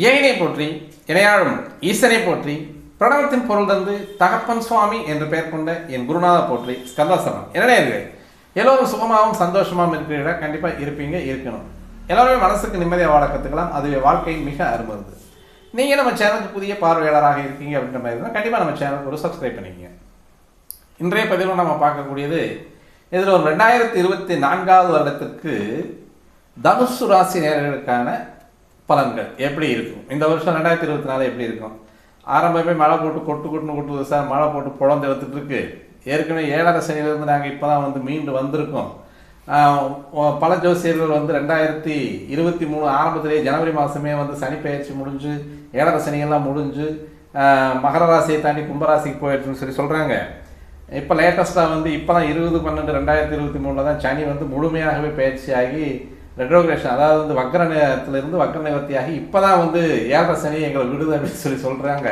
ஏனை போற்றி இணையாழும் ஈசனை போற்றி பிரணவத்தின் பொருள் தந்து தகப்பன் சுவாமி என்று பெயர் கொண்ட என் குருநாத போற்றி ஸ்கந்தாசனம் என்னடே எல்லோரும் சுகமாகவும் சந்தோஷமாகவும் இருக்கிறீர்களா? கண்டிப்பாக இருப்பீங்க, இருக்கணும். எல்லோருமே மனசுக்கு நிம்மதியாக வாழ கற்றுக்கலாம். அதுவே வாழ்க்கையின் மிக அருமருந்து. நீங்கள் நம்ம சேனலுக்கு புதிய பார்வையாளராக இருக்கீங்க அப்படின்ற மாதிரி இருந்தால் கண்டிப்பாக நம்ம சேனலுக்கு ஒரு சப்ஸ்கிரைப் பண்ணிக்கங்க. இன்றைய பதிவில் நம்ம பார்க்கக்கூடியது இதில் ஒரு 2024 வருடத்திற்கு தனுசு ராசி நேயர்களுக்கான பலன்கள் எப்படி இருக்கும், இந்த வருஷம் 2024 எப்படி இருக்கும். ஆரம்பமே மழை போட்டு கொட்டுது சார், மழை போட்டு புலந்து எடுத்துட்டு இருக்கு. ஏற்கனவே 7.5 சனியிலிருந்து நாங்கள் இப்போ தான் மீண்டு வந்திருக்கோம். பல ஜோசியர்கள் 2023 ஆரம்பத்திலே ஜனவரி மாதமே சனி பயிற்சி முடிஞ்சு 7.5 சனியெல்லாம் முடிஞ்சு மகர ராசியை தாண்டி கும்பராசிக்கு போயிடுச்சுன்னு சொல்கிறாங்க. இப்போ லேட்டஸ்ட்டாக இப்போ தான் 20/12/2023 தான் சனி முழுமையாகவே பயிற்சி ஆகி ரெட்ரோகிரேஷன், அதாவது வக்கர நேரத்திலிருந்து வக்கர நிவர்த்தியாகி இப்போ தான் 7.5 சனி எங்களை விடுது அப்படின்னு சொல்கிறாங்க.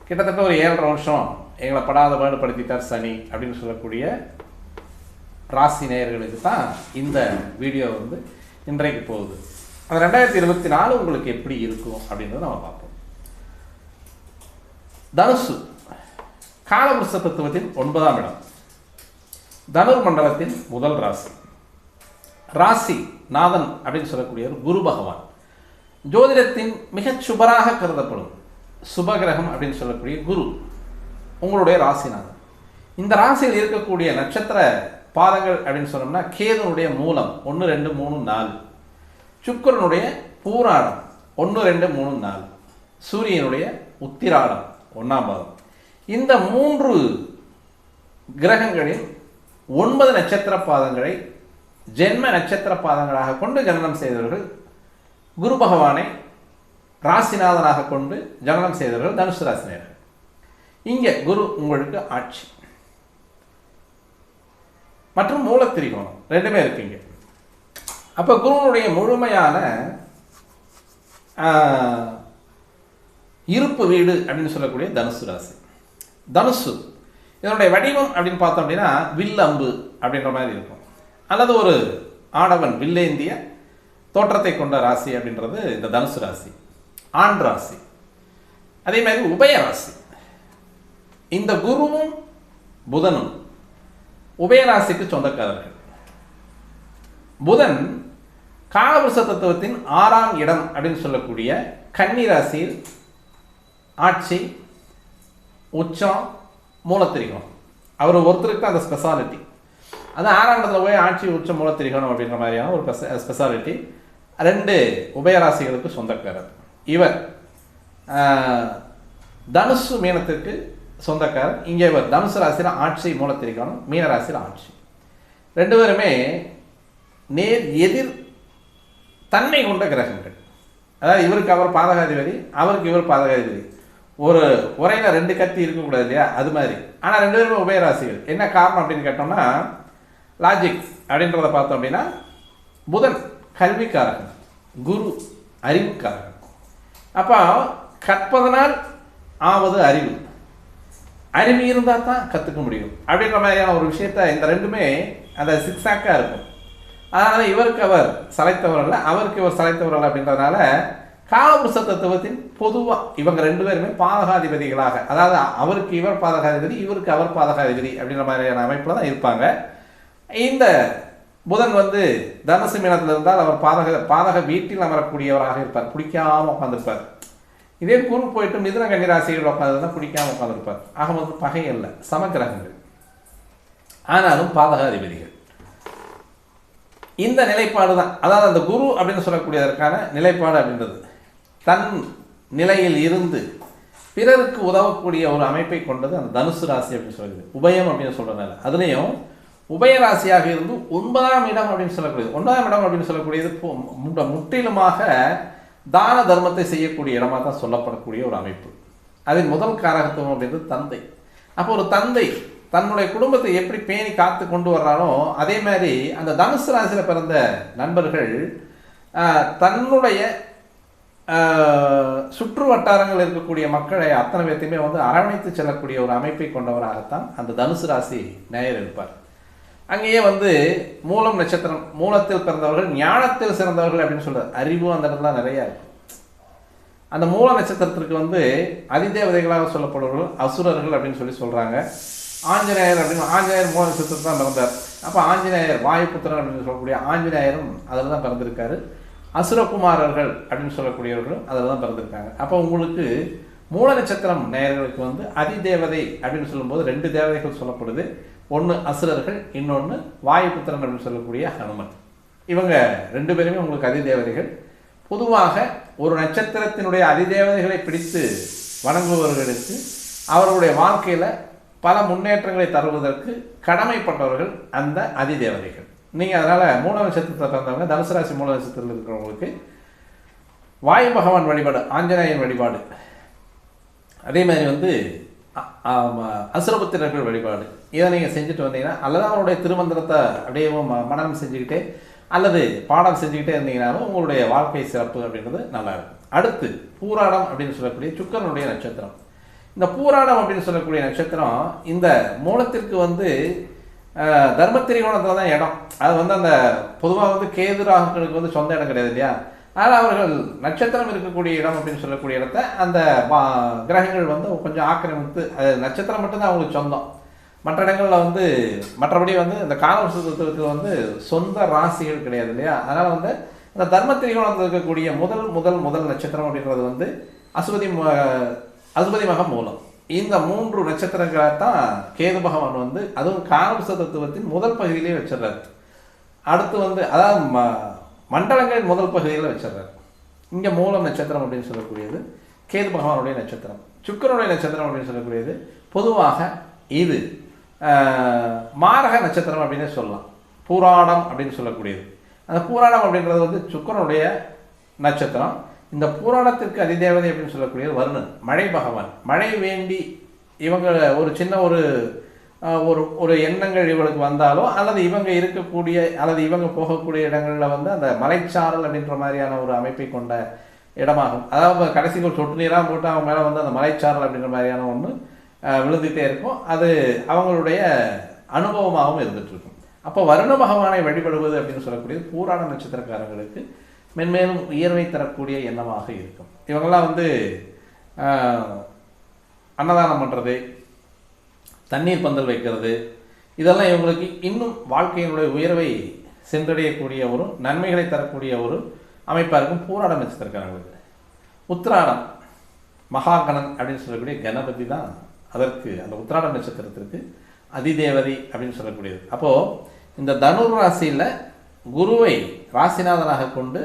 கிட்டத்தட்ட ஒரு 7.5 வருஷம் எங்களை படாத பாடுபடுத்திட்டார் சனி அப்படின்னு சொல்லக்கூடிய ராசி நேயர்களுக்கு தான் இந்த வீடியோ இன்றைக்கு போகுது. அந்த 2024 உங்களுக்கு எப்படி இருக்கும் அப்படின்றத நம்ம பார்ப்போம். தனுசு காலவருஷ தத்துவத்தின் 9ஆம் இடம், தனுர் மண்டலத்தின் முதல் ராசி. ராசி நாதன் அப்படின்னு சொல்லக்கூடியவர் குரு பகவான். ஜோதிடத்தின் மிகச் சுபராக கருதப்படும் சுபகிரகம் அப்படின்னு சொல்லக்கூடிய குரு உங்களுடைய ராசிநாதன். இந்த ராசியில் இருக்கக்கூடிய நட்சத்திர பாதங்கள் அப்படின்னு சொன்னோம்னா கேதுனுடைய மூலம் 1 2 3 4, சுக்கிரனுடைய பூராடம் 1 2 3 4, சூரியனுடைய உத்திராடம் 1ஆம் பாதம். இந்த 3 கிரகங்களில் 9 நட்சத்திர பாதங்களை ஜென்ம நட்சத்திர பாதங்களாக கொண்டு ஜனனம் செய்தவர்கள், குரு பகவானை ராசிநாதனாக கொண்டு ஜனனம் செய்தவர்கள் தனுசு ராசினியர்கள். இங்கே குரு உங்களுக்கு ஆட்சி மற்றும் மூலத்திரிகோணம் ரெண்டுமே இருக்கீங்க. அப்போ குருவனுடைய முழுமையான இருப்பு வீடு அப்படின்னு சொல்லக்கூடிய தனுசு ராசி. தனுசு இதனுடைய வடிவம் அப்படின்னு பார்த்தோம் அப்படின்னா வில் அம்பு அப்படின்ற மாதிரி இருக்கும், அல்லது ஒரு ஆடவன் வில்லேந்திய தோற்றத்தை கொண்ட ராசி அப்படின்றது இந்த தனுசு ராசி, ஆண் ராசி. அதே மாதிரி உபய ராசி. இந்த குருவும் புதனும் உபயராசிக்கு சொந்தக்காரர்கள். புதன் காலவருஷ தத்துவத்தின் 6ஆம் இடம் அப்படின்னு சொல்லக்கூடிய கன்னி ராசியில் ஆட்சி, உச்சம், மூலத்திரிகோணம். அவர் ஒருத்தருக்கு அந்த ஸ்பெஷாலிட்டி. அது 6ஆம் இடத்துல போய் ஆட்சி, உச்சம், மூலத்திரிகோணம் அப்படின்ற மாதிரியான ஒரு ஸ்பெஷாலிட்டி 2 உபயராசிகளுக்கு சொந்தக்காரர். இவர் தனுசு மீனத்திற்கு சொந்தக்காரர். இங்கே இவர் தனுசு ராசியில் ஆட்சி, மூலத்திரிகோணம், மீன ராசியில் ஆட்சி. 2 பேருமே நேர் எதிர் தன்மை கொண்ட கிரகங்கள். அதாவது இவருக்கு அவர் பாதகாதிபதி, அவருக்கு இவர் பாதகாதிபதி. ஒரு உரையில் 2 கத்தி இருக்கக்கூடாது இல்லையா, அது மாதிரி. ஆனால் 2 பேருமே உபயராசிகள். என்ன காரணம் அப்படின்னு கேட்டோம்னா லாஜிக் அப்படின்றத பார்த்தோம் அப்படின்னா புதன் கல்விக்காரகன், குரு அறிவுக்காரகன். அப்போ கற்பதனால் ஆவது அறிவு, அறிவு இருந்தால் தான் கற்றுக்க முடியும் அப்படின்ற மாதிரியான ஒரு விஷயத்த இந்த 2மே அந்த சிக்ஸாக்காக இருக்கும். அதனால் இவருக்கு அவர் சளைத்தவர் அல்ல, அவருக்கு இவர் சளைத்தவர் அல்ல அப்படின்றதுனால காலவருஷ தத்துவத்தின் பொதுவாக இவங்க 2 பேருமே பாதகாதிபதிகளாக, அதாவது அவருக்கு இவர் பாதகாதிபதி, இவருக்கு அவர் பாதகாதிபதி அப்படின்ற மாதிரியான அமைப்பில் தான் இருப்பாங்க. இந்த புதன் தனுசு மீனத்தில் இருந்தால் அவர் பாதக வீட்டில் அமரக்கூடியவராக இருப்பார், பிடிக்காமல் உட்காந்துருப்பார். இதே குரு போயிட்டு மிதுன கன்னி ராசிகள் உட்காந்துருந்தா பிடிக்காமல் உட்காந்துருப்பார். ஆக பகை அல்ல, சமக்கிரகங்கள், ஆனாலும் பாதகாதிபதிகள். இந்த நிலைப்பாடு தான், அதாவது அந்த குரு அப்படின்னு சொல்லக்கூடியதற்கான நிலைப்பாடு அப்படின்றது தன் நிலையில் இருந்து பிறருக்கு உதவக்கூடிய ஒரு அமைப்பை கொண்டது அந்த தனுசு ராசி அப்படின்னு சொல்லுது. உபயம் அப்படின்னு சொல்றதுனால அதுலேயும் உபயராசியாக இருந்து 9ஆம் இடம் அப்படின்னு சொல்லக்கூடியது. 9ஆம் இடம் அப்படின்னு சொல்லக்கூடியது முற்றிலுமாக தான தர்மத்தை செய்யக்கூடிய இடமாக தான் சொல்லப்படக்கூடிய ஒரு அமைப்பு. அதில் முதல் காரகத்துவம் அப்படின்றது தந்தை. அப்போ ஒரு தந்தை தன்னுடைய குடும்பத்தை எப்படி பேணி காத்து கொண்டு வர்றாரோ அதே மாதிரி அந்த தனுசு ராசியில் பிறந்த நண்பர்கள் தன்னுடைய சுற்று வட்டாரங்கள் இருக்கக்கூடிய மக்களை அத்தனை பேர்த்தையுமே அரவணைத்து செல்லக்கூடிய ஒரு அமைப்பை கொண்டவராகத்தான் அந்த தனுசு ராசி நேயர் இருப்பார். அங்கேயே மூலம் நட்சத்திரம், மூலத்தில் பிறந்தவர்கள் ஞானத்தில் சிறந்தவர்கள் அப்படின்னு சொல்கிறார். அறிவும் அந்த இடத்துல நிறையா இருக்கும். அந்த மூல நட்சத்திரத்திற்கு வந்து அதிதேவதைகளாக சொல்லப்படுவர்கள் அசுரர்கள் அப்படின்னு சொல்கிறாங்க. ஆஞ்சநேயர் அப்படின்னு ஆஞ்சநேயர் மூல நட்சத்திரத்தில் தான் பிறந்தார். அப்போ ஆஞ்சநேயர் வாயுபுத்திரன் அப்படின்னு சொல்லக்கூடிய ஆஞ்சநேயரும் அதில் தான் பிறந்திருக்காரு. அசுரகுமாரர்கள் அப்படின்னு சொல்லக்கூடியவர்களும் அதில் தான் பிறந்திருக்காங்க. அப்போ உங்களுக்கு மூல நட்சத்திரம் நேயர்களுக்கு வந்து அதிதேவதை அப்படின்னு சொல்லும்போது 2 தேவதைகள் சொல்லப்படுது. ஒன்று அசுரர்கள், இன்னொன்று வாயுபுத்திரன் அப்படின்னு சொல்லக்கூடிய ஹனுமன். இவங்க 2 பேருமே உங்களுக்கு அதிதேவதைகள். பொதுவாக ஒரு நட்சத்திரத்தினுடைய அதிதேவதைகளை பிடித்து வணங்குபவர்களுக்கு அவர்களுடைய வாழ்க்கையில் பல முன்னேற்றங்களை தருவதற்கு கடமைப்பட்டவர்கள் அந்த அதிதேவதைகள். நீங்கள் அதனால் மூல நட்சத்திரத்தை பிறந்தவங்க, தனுசு ராசி மூல நட்சத்திரத்தில் இருக்கிறவங்களுக்கு வாயு பகவான் வழிபாடு, ஆஞ்சநேயன் வழிபாடு, அதே மாதிரி வந்து அசுரபுத்திரர்கள் வழிபாடு, இதை நீங்கள் செஞ்சுட்டு வந்தீங்கன்னா, அல்லது அவருடைய திருமந்திரத்தை அப்படியே மனனம் செஞ்சுக்கிட்டே அல்லது பாடம் செஞ்சுக்கிட்டே இருந்தீங்கன்னாலும் உங்களுடைய வாழ்க்கை சிறப்பு அப்படின்றது நல்லா இருக்கும். அடுத்து பூராடம் அப்படின்னு சொல்லக்கூடிய சுக்கிரனுடைய நட்சத்திரம். இந்த பூராடம் அப்படின்னு சொல்லக்கூடிய நட்சத்திரம் இந்த மூலத்திற்கு வந்து தர்மத்திரிகோணத்தில் தான் இடம். அது வந்து அந்த பொதுவாக வந்து கேது ராகுக்களுக்கு வந்து சொந்த இடம் கிடையாது இல்லையா. அதனால் அவர்கள் நட்சத்திரம் இருக்கக்கூடிய இடம் அப்படின்னு சொல்லக்கூடிய இடத்த அந்த கிரகங்கள் வந்து கொஞ்சம் ஆக்கிரமித்து, அது நட்சத்திரம் மட்டும்தான் அவங்களுக்கு சொந்தம். மற்ற இடங்களில் வந்து மற்றபடி வந்து இந்த காலவசத்துக்கு வந்து சொந்த ராசிகள் கிடையாது இல்லையா. அதனால் வந்து இந்த தர்மத்திரிகோணத்தில் இருக்கக்கூடிய முதல் நட்சத்திரம் அப்படின்றது வந்து அசுபதி மக மூலம். இந்த 3 நட்சத்திரங்களை தான் கேது பகவான் வந்து அதுவும் காலவச தத்துவத்தின் முதல் பகுதியிலே வச்சிடறாரு. அடுத்து வந்து அதாவது மண்டலங்களின் முதல் பகுதியில் வச்சிடறாரு. இங்கே மூலம் நட்சத்திரம் அப்படின்னு சொல்லக்கூடியது கேது பகவானுடைய நட்சத்திரம். சுக்கிரனுடைய நட்சத்திரம் அப்படின்னு சொல்லக்கூடியது பொதுவாக இது மாரக நட்சத்திரம் அப்படின்னு சொல்லலாம். பூராடம் அப்படின்னு சொல்லக்கூடியது, அந்த பூராடம் அப்படின்றது வந்து சுக்கிரனுடைய நட்சத்திரம். இந்த பூராடத்திற்கு அதிதேவதை அப்படின்னு சொல்லக்கூடியது வருணன், மழை பகவான். மழை வேண்டி இவங்க ஒரு சின்ன ஒரு எண்ணங்கள் இவங்களுக்கு வந்தாலோ அல்லது இவங்க இருக்கக்கூடிய அல்லது இவங்க போகக்கூடிய இடங்களில் வந்து அந்த மலைச்சாரல் அப்படின்ற மாதிரியான ஒரு அமைப்பை கொண்ட இடமாகும். அதாவது கடைசிக்கு ஒரு சொட்டு நீராக போட்டு அவங்க மேலே வந்து அந்த மலைச்சாரல் அப்படின்ற மாதிரியான ஒன்று விழுந்துகிட்டே இருக்கும். அது அவங்களுடைய அனுபவமாகவும் இருந்துகிட்ருக்கும். அப்போ வருண பகவானை வழிபடுவது அப்படின்னு சொல்லக்கூடியது பூராட நட்சத்திரக்காரங்களுக்கு மென்மேலும் உயர்வை தரக்கூடிய எண்ணமாக இருக்கும். இவங்கெல்லாம் வந்து அன்னதானம் பண்ணுறது, தண்ணீர் பந்தல் வைக்கிறது, இதெல்லாம் இவங்களுக்கு இன்னும் வாழ்க்கையினுடைய உயர்வை சென்றடையக்கூடிய ஒரு நன்மைகளை தரக்கூடிய ஒரு அமைப்பாக இருக்கும் பூராட நட்சத்திரக்காரங்களுக்கு. உத்திராடம் மகாகணன் அப்படின்னு சொல்லக்கூடிய கணபதி தான் அதற்கு அந்த உத்திராட நட்சத்திரத்திற்கு அதிதேவதை அப்படின்னு சொல்லக்கூடியது. அப்போது இந்த தனுர் ராசியில் குருவை ராசிநாதனாக கொண்டு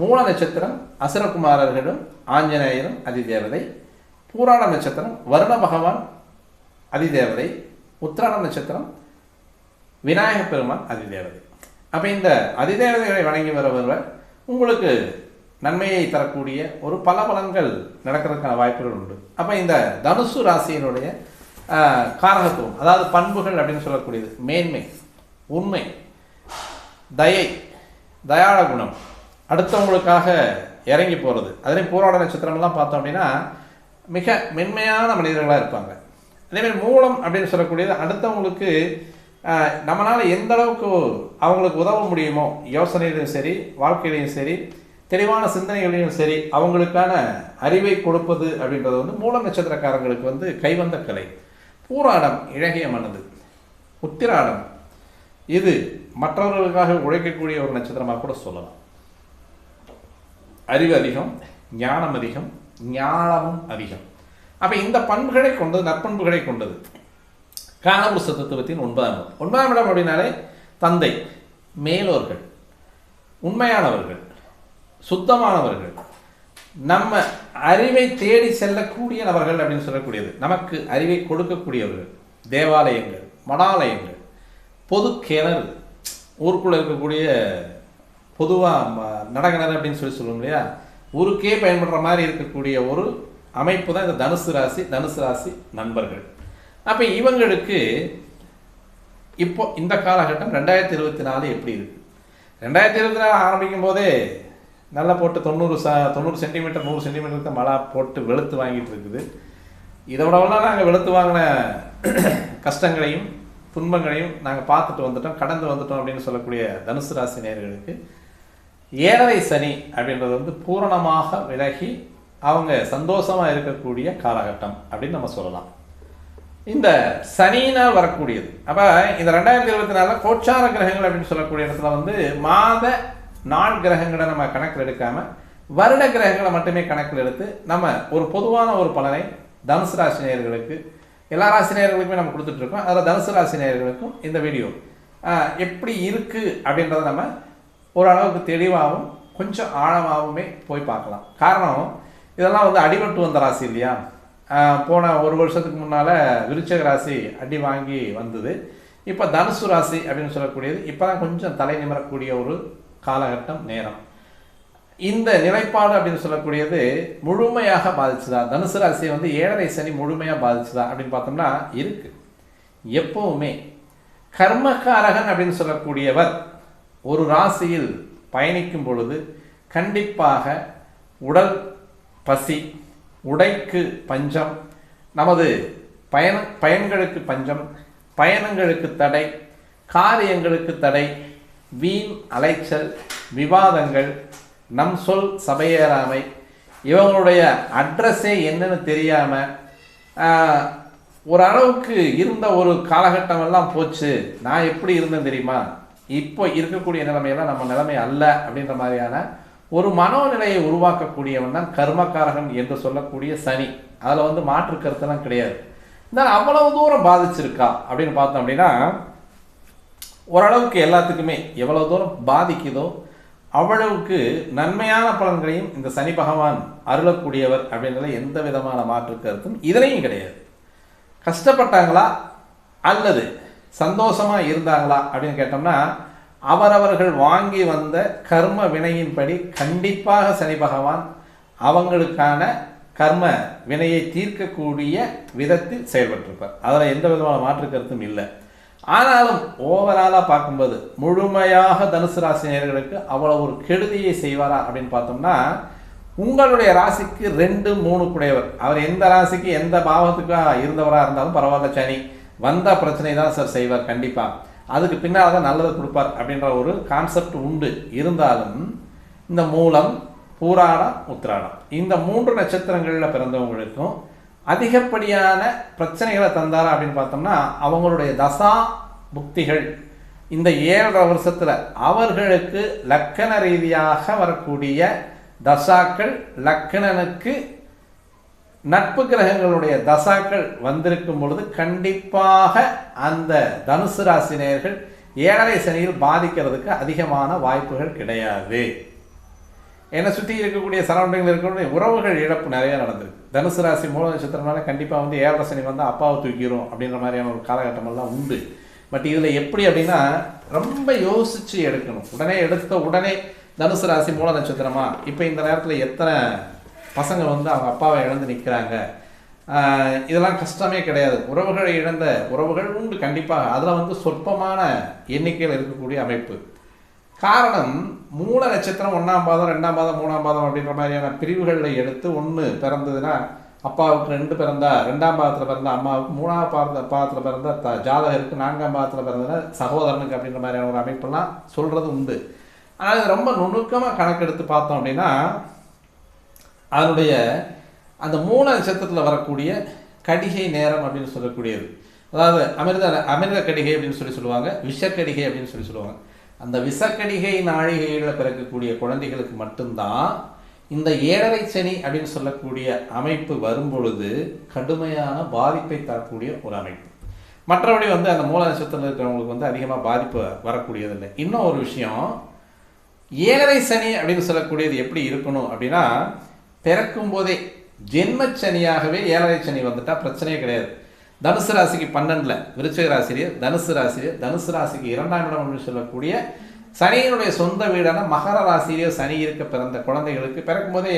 மூல நட்சத்திரம் அசுரகுமாரர்களும் ஆஞ்சநேயரும் அதிதேவதை, பூராட நட்சத்திரம் வருண பகவான் அதிதேவதை, உத்திராட நட்சத்திரம் விநாயக பெருமான் அதிதேவதை. அப்போ இந்த அதிதேவதைகளை வணங்கி வருபவர் உங்களுக்கு நன்மையை தரக்கூடிய ஒரு பல பலன்கள் நடக்கிறதுக்கான வாய்ப்புகள் உண்டு. அப்போ இந்த தனுசு ராசியினுடைய காரகத்துவம், அதாவது பண்புகள் அப்படின்னு சொல்லக்கூடியது மேன்மை, உண்மை, தயை, தயாள குணம், அடுத்தவங்களுக்காக இறங்கி போகிறது. அதிலே பூராட நட்சத்திரம்லாம் பார்த்தோம் அப்படின்னா மிக மென்மையான மனிதர்களாக இருப்பாங்க. அதேமாதிரி மூலம் அப்படின்னு சொல்லக்கூடியது அடுத்தவங்களுக்கு நம்மளால் எந்த அளவுக்கு அவங்களுக்கு உதவ முடியுமோ, யோசனையிலையும் சரி வாழ்க்கையிலையும் சரி தெளிவான சிந்தனைகளையும் சரி அவங்களுக்கான அறிவை கொடுப்பது அப்படின்றது வந்து மூல நட்சத்திரக்காரங்களுக்கு வந்து கைவந்த கலை. பூராடம் இழகிய மனது, உத்திராடம் இது மற்றவர்களுக்காக உழைக்கக்கூடிய ஒரு நட்சத்திரமாக கூட சொல்லலாம். அறிவு அதிகம், ஞானம் அதிகம், ஞானமும் அதிகம். அப்போ இந்த பண்புகளை கொண்டது, நற்பண்புகளை கொண்டது காலபுருஷ தத்துவத்தின் 9ஆம் இடம் அப்படின்னாலே தந்தை, மேலோர்கள், உண்மையானவர்கள், சுத்தமானவர்கள், நம்ம அறிவை தேடி செல்லக்கூடிய நபர்கள் அப்படின்னு சொல்லக்கூடியது, நமக்கு அறிவை கொடுக்கக்கூடியவர்கள், தேவாலயங்கள், மடாலயங்கள், பொது கிணறு, ஊருக்குள்ளே இருக்கக்கூடிய பொதுவாக நடக்கிணறு அப்படின்னு சொல்லுவோம் இல்லையா, ஊருக்கே பயன்படுற மாதிரி இருக்கக்கூடிய ஒரு அமைப்பு தான் இந்த தனுசு ராசி நண்பர்கள். அப்போ இவங்களுக்கு இப்போ இந்த காலகட்டம் 2024 எப்படி இருக்கு? 2024 ஆரம்பிக்கும் போதே நல்லா போட்டு 90 சென்டிமீட்டர் 100 சென்டிமீட்டருக்கு மழை போட்டு வெளுத்து வாங்கிட்டு இருக்குது. இதை விடவெல்லாம் நாங்கள் வெளுத்து வாங்கின கஷ்டங்களையும் துன்பங்களையும் நாங்கள் பார்த்துட்டு வந்துட்டோம், கடந்து வந்துட்டோம் அப்படின்னு சொல்லக்கூடிய தனுசு ராசி நேயர்களுக்கு 7.5 சனி அப்படின்றது வந்து பூரணமாக விலகி அவங்க சந்தோஷமாக இருக்கக்கூடிய காலகட்டம் அப்படின்னு நம்ம சொல்லலாம். இந்த சனியினால் வரக்கூடியது. அப்போ இந்த 2024 கோச்சார கிரகங்கள் அப்படின்னு சொல்லக்கூடிய இடத்துல வந்து மாத நாள் கிரகங்களை நம்ம கணக்கில் எடுக்காமல் வருட கிரகங்களை மட்டுமே கணக்கில் எடுத்து நம்ம ஒரு பொதுவான ஒரு பலனை தனுசு ராசி நேயர்களுக்கு, எல்லா ராசி நேயர்களுக்குமே நம்ம கொடுத்துட்ருக்கோம். அதில் தனுசு ராசி நேயர்களுக்கும் இந்த வீடியோ எப்படி இருக்குது அப்படின்றத நம்ம ஓரளவுக்கு தெளிவாகவும் கொஞ்சம் ஆழமாகவுமே போய் பார்க்கலாம். காரணம், இதெல்லாம் வந்து அடிபட்டு வந்த ராசி இல்லையா. போன ஒரு வருஷத்துக்கு முன்னால் விருச்சிக ராசி அடி வாங்கி வந்தது. இப்போ தனுசு ராசி அப்படின்னு சொல்லக்கூடியது இப்போ தான் கொஞ்சம் தலை நிமிரக்கூடிய ஒரு காலகட்டம் நேரம். இந்த நிலைப்பாடு அப்படின்னு சொல்லக்கூடியது முழுமையாக பாதிச்சுதா, தனுசு ராசியை வந்து 7.5 சனி முழுமையாக பாதிச்சுதா அப்படின்னு பார்த்தோம்னா இருக்கு. எப்பவுமே கர்மகாரகன் அப்படின்னு சொல்லக்கூடியவர் ஒரு ராசியில் பயணிக்கும் பொழுது கண்டிப்பாக உடல் பசி, உடைக்கு பஞ்சம், நமது பயன்களுக்கு பஞ்சம், பயணங்களுக்கு தடை, காரியங்களுக்கு தடை, வீண் அலைச்சல், விவாதங்கள், நம் சொல் சபையேறாமை, இவங்களுடைய அட்ரஸே என்னன்னு தெரியாமல் ஓரளவுக்கு இருந்த ஒரு காலகட்டம் எல்லாம் போச்சு. நான் எப்படி இருந்தேன் தெரியுமா, இப்போ இருக்கக்கூடிய நிலைமையெல்லாம் நம்ம நிலைமை அல்ல அப்படின்ற மாதிரியான ஒரு மனோநிலையை உருவாக்கக்கூடியவன் தான் கர்மக்காரகன் என்று சொல்லக்கூடிய சனி. அதில் வந்து மாற்று கருத்தெல்லாம் கிடையாது. இருந்தாலும் அவ்வளவு தூரம் பாதிச்சிருக்கா அப்படின்னு பார்த்தோம் அப்படின்னா ஓரளவுக்கு எல்லாத்துக்குமே எவ்வளவு தூரம் பாதிக்குதோ அவ்வளவுக்கு நன்மையான பலன்களையும் இந்த சனி பகவான் அருளக்கூடியவர் அப்படின்றத எந்த விதமான மாற்று கருத்தும் இதுலையும் கிடையாது. கஷ்டப்பட்டாங்களா அல்லது சந்தோஷமாக இருந்தாங்களா அப்படின்னு கேட்டோம்னா அவரவர்கள் வாங்கி வந்த கர்ம வினையின்படி கண்டிப்பாக சனி பகவான் அவங்களுக்கான கர்ம வினையை தீர்க்கக்கூடிய விதத்தில் செயல்பட்டிருப்பார். அதில் எந்த விதமான மாற்று கருத்தும் இல்லை. ஆனாலும் ஓவராலாக பார்க்கும்போது முழுமையாக தனுசு ராசி நேயர்களுக்கு அவ்வளோ ஒரு கெடுதியை செய்வாரா அப்படின்னு பார்த்தோம்னா உங்களுடைய ராசிக்கு 2, 3 குடையவர், அவர் எந்த ராசிக்கு எந்த பாவத்துக்காக இருந்தவராக இருந்தாலும் பரவாயில்ல, சனி வந்த பிரச்சனை தான் சார் செய்வார். கண்டிப்பாக அதுக்கு பின்னால் தான் நல்லது கொடுப்பார் அப்படின்ற ஒரு கான்செப்ட் உண்டு. இருந்தாலும் இந்த மூலம், பூராடம், உத்திராடம் இந்த 3 நட்சத்திரங்களில் பிறந்தவங்களுக்கும் அதிகப்படியான பிரச்சனைகளை தந்தாரா அப்படின்னு பார்த்தோம்னா அவங்களுடைய தசா புக்திகள் இந்த 7.5 வருஷத்தில் அவர்களுக்கு லக்கண ரீதியாக வரக்கூடிய தசாக்கள், லக்கணனுக்கு நட்பு கிரகங்களுடைய தசாக்கள் வந்திருக்கும் பொழுது கண்டிப்பாக அந்த தனுசு ராசி நேயர்கள் 7.5 சனியில் பாதிக்கிறதுக்கு அதிகமான வாய்ப்புகள் கிடையாது. என்னை சுற்றி இருக்கக்கூடிய சரௌண்டிங்கில் இருக்கக்கூடிய உறவுகள் இழப்பு நிறைய நடந்திருக்கு. தனுசு ராசி மூல நட்சத்திரம்னால கண்டிப்பாக வந்து 7.5 சனி வந்து அப்பாவை தூக்கிடும் அப்படின்ற மாதிரியான ஒரு காலகட்டமெல்லாம் உண்டு. பட் இதில் எப்படி அப்படின்னா ரொம்ப யோசித்து எடுக்கணும். எடுத்த உடனே தனுசு ராசி மூல நட்சத்திரமா இப்போ இந்த நேரத்தில் எத்தனை பசங்க வந்து அவங்க அப்பாவை இழந்து நிற்கிறாங்க, இதெல்லாம் கஷ்டமே கிடையாது. உறவுகளை இழந்த உறவுகள் உண்டு கண்டிப்பாக. அதில் வந்து சொற்பமான எண்ணிக்கையில் இருக்கக்கூடிய அமைப்பு. காரணம், மூல நட்சத்திரம் 1ஆம் பாதம், 2ஆம் பாதம், 3ஆம் பாதம் அப்படின்ற மாதிரியான பிரிவுகளில் எடுத்து 1 பிறந்ததுன்னா அப்பாவுக்கு 2 பிறந்தா 2ஆம் பாதத்தில் பிறந்த அம்மாவுக்கு, 3ஆம் பாதத்தில் பிறந்த ஜாதகருக்கு, 4ஆம் பாதத்தில் பிறந்த சகோதரனுக்கு அப்படின்ற மாதிரியான ஒரு அமைப்பெல்லாம் சொல்கிறது உண்டு. ஆனால் இது ரொம்ப நுணுக்கமாக கணக்கெடுத்து பார்த்தோம் அப்படின்னா அதனுடைய அந்த மூல நட்சத்திரத்தில் வரக்கூடிய கடிகை நேரம் அப்படின்னு சொல்லக்கூடியது, அதாவது அமிர்த கடிகை அப்படின்னு சொல்லுவாங்க, விஷக்கடிகை அப்படின்னு சொல்லுவாங்க. அந்த விஷக்கடிகை நாழிகையில் பிறக்கக்கூடிய குழந்தைகளுக்கு மட்டும்தான் இந்த 7.5 சனி அப்படின்னு சொல்லக்கூடிய அமைப்பு வரும்பொழுது கடுமையான பாதிப்பை தரக்கூடிய ஒரு அமைப்பு. மற்றபடி வந்து அந்த மூல நட்சத்திரத்தில் இருக்கிறவங்களுக்கு வந்து அதிகமாக பாதிப்பு வரக்கூடியதில்லை. இன்னும் ஒரு விஷயம், 7.5 சனி அப்படின்னு சொல்லக்கூடியது எப்படி இருக்கணும் அப்படின்னா பிறக்கும் போதே ஜென்மச்சனியாகவே 7.5 சனி வந்துட்டால் பிரச்சனையே கிடையாது. தனுசு ராசிக்கு 12ல் விருச்சிக ராசிலேயே தனுசு ராசிக்கு 2ஆம் இடம் அப்படின்னு சொல்லக்கூடிய சனியினுடைய சொந்த வீடான மகர ராசியிலேயே சனி இருக்க பிறந்த குழந்தைகளுக்கு பிறக்கும் போதே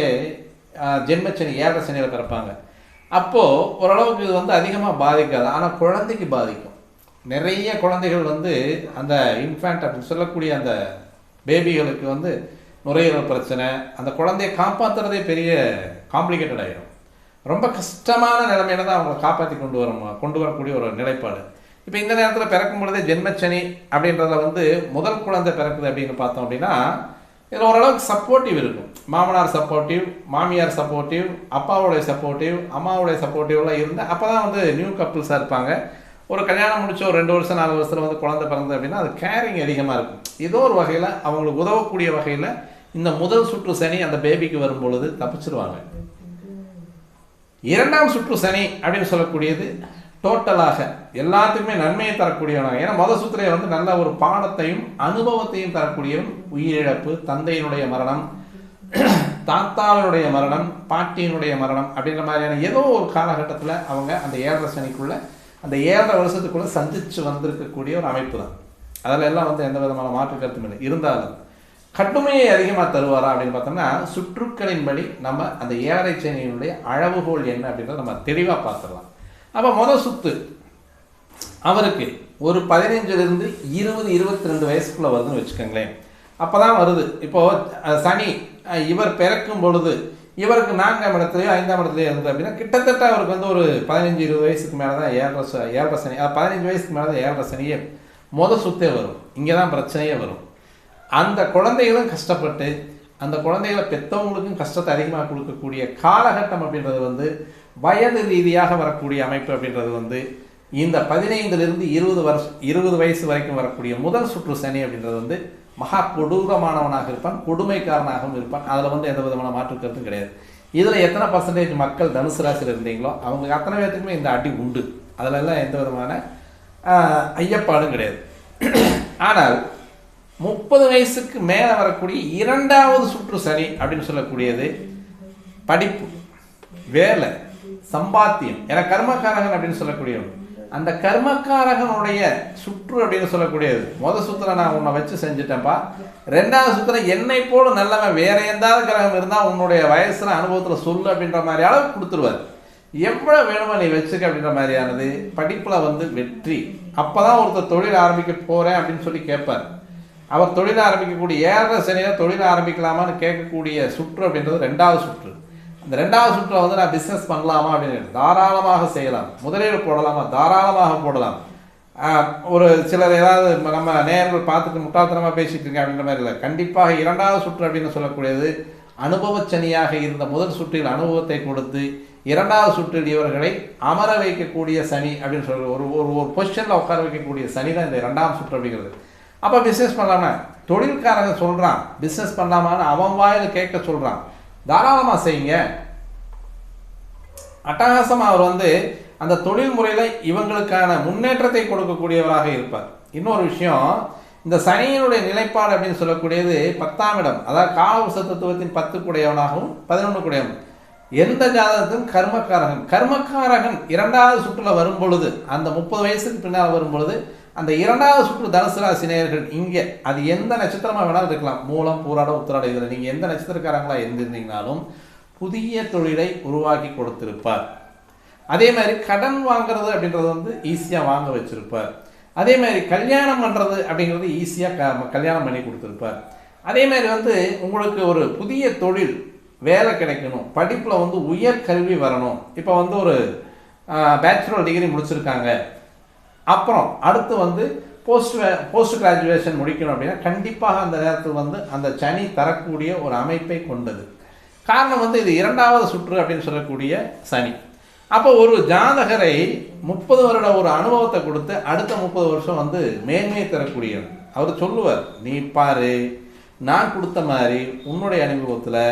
ஜென்மச்சனி 7.5 சனியில் பிறப்பாங்க. அப்போது ஓரளவுக்கு இது வந்து அதிகமாக பாதிக்காது. ஆனால் குழந்தைக்கு பாதிக்கும். நிறைய குழந்தைகள் வந்து அந்த இன்ஃபேண்ட் அப்படின்னு சொல்லக்கூடிய அந்த பேபிகளுக்கு வந்து நுரையீரல் பிரச்சனை, அந்த குழந்தையை காப்பாற்றுறதே பெரிய காம்ப்ளிகேட்டட் ஆகிடும். ரொம்ப கஷ்டமான நிலைமையில தான் அவங்களை காப்பாற்றி கொண்டு வரக்கூடிய ஒரு நிலைப்பாடு. இப்போ இந்த நேரத்தில் பிறக்கும் பொழுதே ஜென்மச்சனி அப்படின்றத வந்து முதல் குழந்தை பிறக்குது அப்படின்னு பார்த்தோம் அப்படின்னா இதில் ஓரளவுக்கு சப்போர்ட்டிவ் இருக்கும். மாமனார் சப்போர்ட்டிவ், மாமியார் சப்போர்ட்டிவ், அப்பாவுடைய சப்போர்ட்டிவ், அம்மாவுடைய சப்போர்ட்டிவ்லாம் இருந்து அப்போ தான் வந்து நியூ கப்புள்ஸாக இருப்பாங்க. ஒரு கல்யாணம் முடிச்சு ஒரு 2 வருஷம் 4 வருஷத்தில் வந்து குழந்தை பிறந்தது அப்படின்னா அது கேரிங் அதிகமாக இருக்கும். ஏதோ ஒரு வகையில் அவங்களுக்கு உதவக்கூடிய வகையில் இந்த முதல் சுற்று சனி அந்த பேபிக்கு வரும்பொழுது தப்பிச்சிருவாங்க. 2ஆம் சுற்று சனி அப்படின்னு சொல்லக்கூடியது டோட்டலாக எல்லாத்துக்குமே நன்மையை தரக்கூடியவனாக. ஏன்னா முதல் சுற்றுலையே வந்து நல்ல ஒரு பாடத்தையும் அனுபவத்தையும் தரக்கூடியவன். உயிரிழப்பு, தந்தையினுடைய மரணம், தாத்தாவினுடைய மரணம், பாட்டியினுடைய மரணம் அப்படின்ற மாதிரியான ஏதோ ஒரு காலகட்டத்தில் அவங்க அந்த 7.5 சனிக்குள்ள அந்த 7.5 வருஷத்துக்குள்ள சந்திச்சு வந்திருக்கக்கூடிய ஒரு அமைப்பு தான். அதில் எல்லாம் வந்து எந்த விதமான மாற்று கருத்தும் இல்லை. இருந்தாலும் கடுமையை அதிகமாக தருவாரா அப்படின்னு பார்த்தோம்னா சுற்றுக்களின்படி நம்ம அந்த 7.5 சனியினுடைய அளவுகோல் என்ன அப்படின்றத நம்ம தெளிவாக பார்த்துடலாம். அப்போ முதல் சுத்து அவருக்கு ஒரு 15லிருந்து 20-22 வயசுக்குள்ளே வருதுன்னு வச்சுக்கோங்களேன். அப்போ தான் வருது. இப்போது சனி இவர் பிறக்கும் பொழுது இவருக்கு 4ஆம் இடத்துலையோ 5ஆம் இடத்துலையோ இருந்தது அப்படின்னா கிட்டத்தட்ட அவருக்கு வந்து ஒரு 15-20 வயசுக்கு மேலே தான் 7.5 சனி, 15 வயசுக்கு மேலே தான் 7.5 சனியே முதல் சுத்தே வரும். இங்கே தான் பிரச்சனையே வரும். அந்த குழந்தைகளும் கஷ்டப்பட்டு அந்த குழந்தைகளை பெற்றவங்களுக்கும் கஷ்டத்தை அதிகமாக கொடுக்கக்கூடிய காலகட்டம் அப்படின்றது வந்து வயது ரீதியாக வரக்கூடிய அமைப்பு அப்படின்றது வந்து இந்த 15லிருந்து 20 வயசு வரைக்கும் வரக்கூடிய முதல் சுற்று சனி அப்படின்றது வந்து மகா கொடூரமானவனாக இருப்பான், கொடுமைக்காரனாகவும் இருப்பான். அதில் வந்து எந்த விதமான மாற்று கருத்தும் கிடையாது. இதில் எத்தனை பர்சன்டேஜ் மக்கள் தனுசு ராசியில் இருந்தீங்களோ அவங்களுக்கு அத்தனை பேர்த்துக்குமே இந்த அடி உண்டு. அதிலெல்லாம் எந்த விதமான ஐயப்பாடும் கிடையாது. ஆனால் 30 வயசுக்கு மேலே வரக்கூடிய 2வது சுற்று சனி அப்படின்னு சொல்லக்கூடியது படிப்பு, வேலை, சம்பாத்தியம். ஏன்னா கர்மக்காரகன் அப்படின்னு சொல்லக்கூடியவன் அந்த கர்மக்காரகனுடைய சுற்று அப்படின்னு சொல்லக்கூடியது. முதல் சுற்றுல நான் உன்னை வச்சு செஞ்சுட்டேன்ப்பா, 2வது சுற்றுல என்னை போல நல்லவன் வேற எந்தாவது கிரகம் இருந்தால் உன்னுடைய வயசுல அனுபவத்தில் சொல்லு அப்படின்ற மாதிரி அளவுக்கு கொடுத்துருவார். எவ்வளோ வேணுமோ நீ வச்சுக்க அப்படின்ற மாதிரியானது படிப்பில் வந்து வெற்றி. அப்போ தான் ஒருத்தர் தொழில் ஆரம்பிக்க போகிறேன் அப்படின்னு சொல்லி கேட்பார். அவர் தொழில் ஆரம்பிக்கக்கூடிய 7.5 சனியில் தொழில் ஆரம்பிக்கலாமான்னு கேட்கக்கூடிய சுற்று அப்படின்றது 2வது சுற்று. அந்த 2வது சுற்றில் வந்து நான் பிஸ்னஸ் பண்ணலாமா அப்படின்னு தாராளமாக செய்யலாம். முதலீடு போடலாமா? தாராளமாக போடலாம். ஒரு சிலர் ஏதாவது நம்ம நேர்கள் பார்த்துட்டு முட்டாள்தனமாக பேசிட்டு இருக்கேன் அப்படின்ற மாதிரி இல்லை. கண்டிப்பாக 2வது சுற்று அப்படின்னு சொல்லக்கூடியது அனுபவச்சனியாக இருந்த முதல் சுற்றில் அனுபவத்தை கொடுத்து 2வது சுற்றில் இவர்களை அமர வைக்கக்கூடிய சனி அப்படின்னு சொல்ற ஒரு ஒரு பொசிஷனில் உட்கார வைக்கக்கூடிய சனி தான் இந்த 2ஆம் சுற்று அப்படிங்கிறது. அப்போ பிஸ்னஸ் பண்ணலாமா? தொழில்காரங்க சொல்கிறான் பிஸ்னஸ் பண்ணலாமான்னு அவன் வாயில் கேட்க சொல்கிறான். தாராளமாக செய்யுங்க. அட்டகாசமாக அவர் வந்து அந்த தொழில் முறையில் இவங்களுக்கான முன்னேற்றத்தை கொடுக்கக்கூடியவராக இருப்பார். இன்னொரு விஷயம், இந்த சனியினுடைய நிலைப்பாடு அப்படின்னு சொல்லக்கூடியது 10ஆம் இடம், அதாவது காலவச தத்துவத்தின் 10 கூடையவனாகவும் 11 கூடையவன். எந்த ஜாதகத்திலும் கர்மக்காரகன் 2வது சுற்றுல வரும் பொழுது அந்த 30 வயசுக்கு பின்னால் வரும் பொழுது அந்த 2வது சுற்று தனுசு ராசி நேயர்கள் இங்கே அது எந்த நட்சத்திரமாக வேணாலும் இருக்கலாம். மூலம், பூராட, உத்திராட, இதில் நீங்கள் எந்த நட்சத்திரக்காரங்களா இருந்திருந்தீங்கனாலும் புதிய தொழிலை உருவாக்கி கொடுத்திருப்பார். அதே மாதிரி கடன் வாங்குறது அப்படின்றது வந்து ஈஸியாக வாங்க வச்சிருப்பார். அதே மாதிரி கல்யாணம் பண்ணுறது அப்படிங்கிறது ஈஸியாக கல்யாணம் பண்ணி கொடுத்துருப்பார். அதே மாதிரி வந்து உங்களுக்கு ஒரு புதிய தொழில் வேலை கிடைக்கணும், படிப்பில் வந்து உயர் கல்வி வரணும். இப்போ வந்து ஒரு பேச்சுலர் டிகிரி முடிச்சிருக்காங்க, அப்புறம் அடுத்து வந்து போஸ்ட் கிராஜுவேஷன் முடிக்கணும் அப்படின்னா கண்டிப்பாக அந்த நேரத்தில் வந்து அந்த சனி தரக்கூடிய ஒரு அமைப்பை கொண்டது. காரணம் வந்து இது 2வது சுற்று அப்படின்னு சொல்லக்கூடிய சனி. அப்போ ஒரு ஜாதகரை 30 வருட ஒரு அனுபவத்தை கொடுத்து அடுத்த 30 வருஷம் வந்து மேன்மையை தரக்கூடியவர். அவர் சொல்லுவார், நீ பாரு நான் கொடுத்த மாதிரி உன்னுடைய அனுபவத்தில்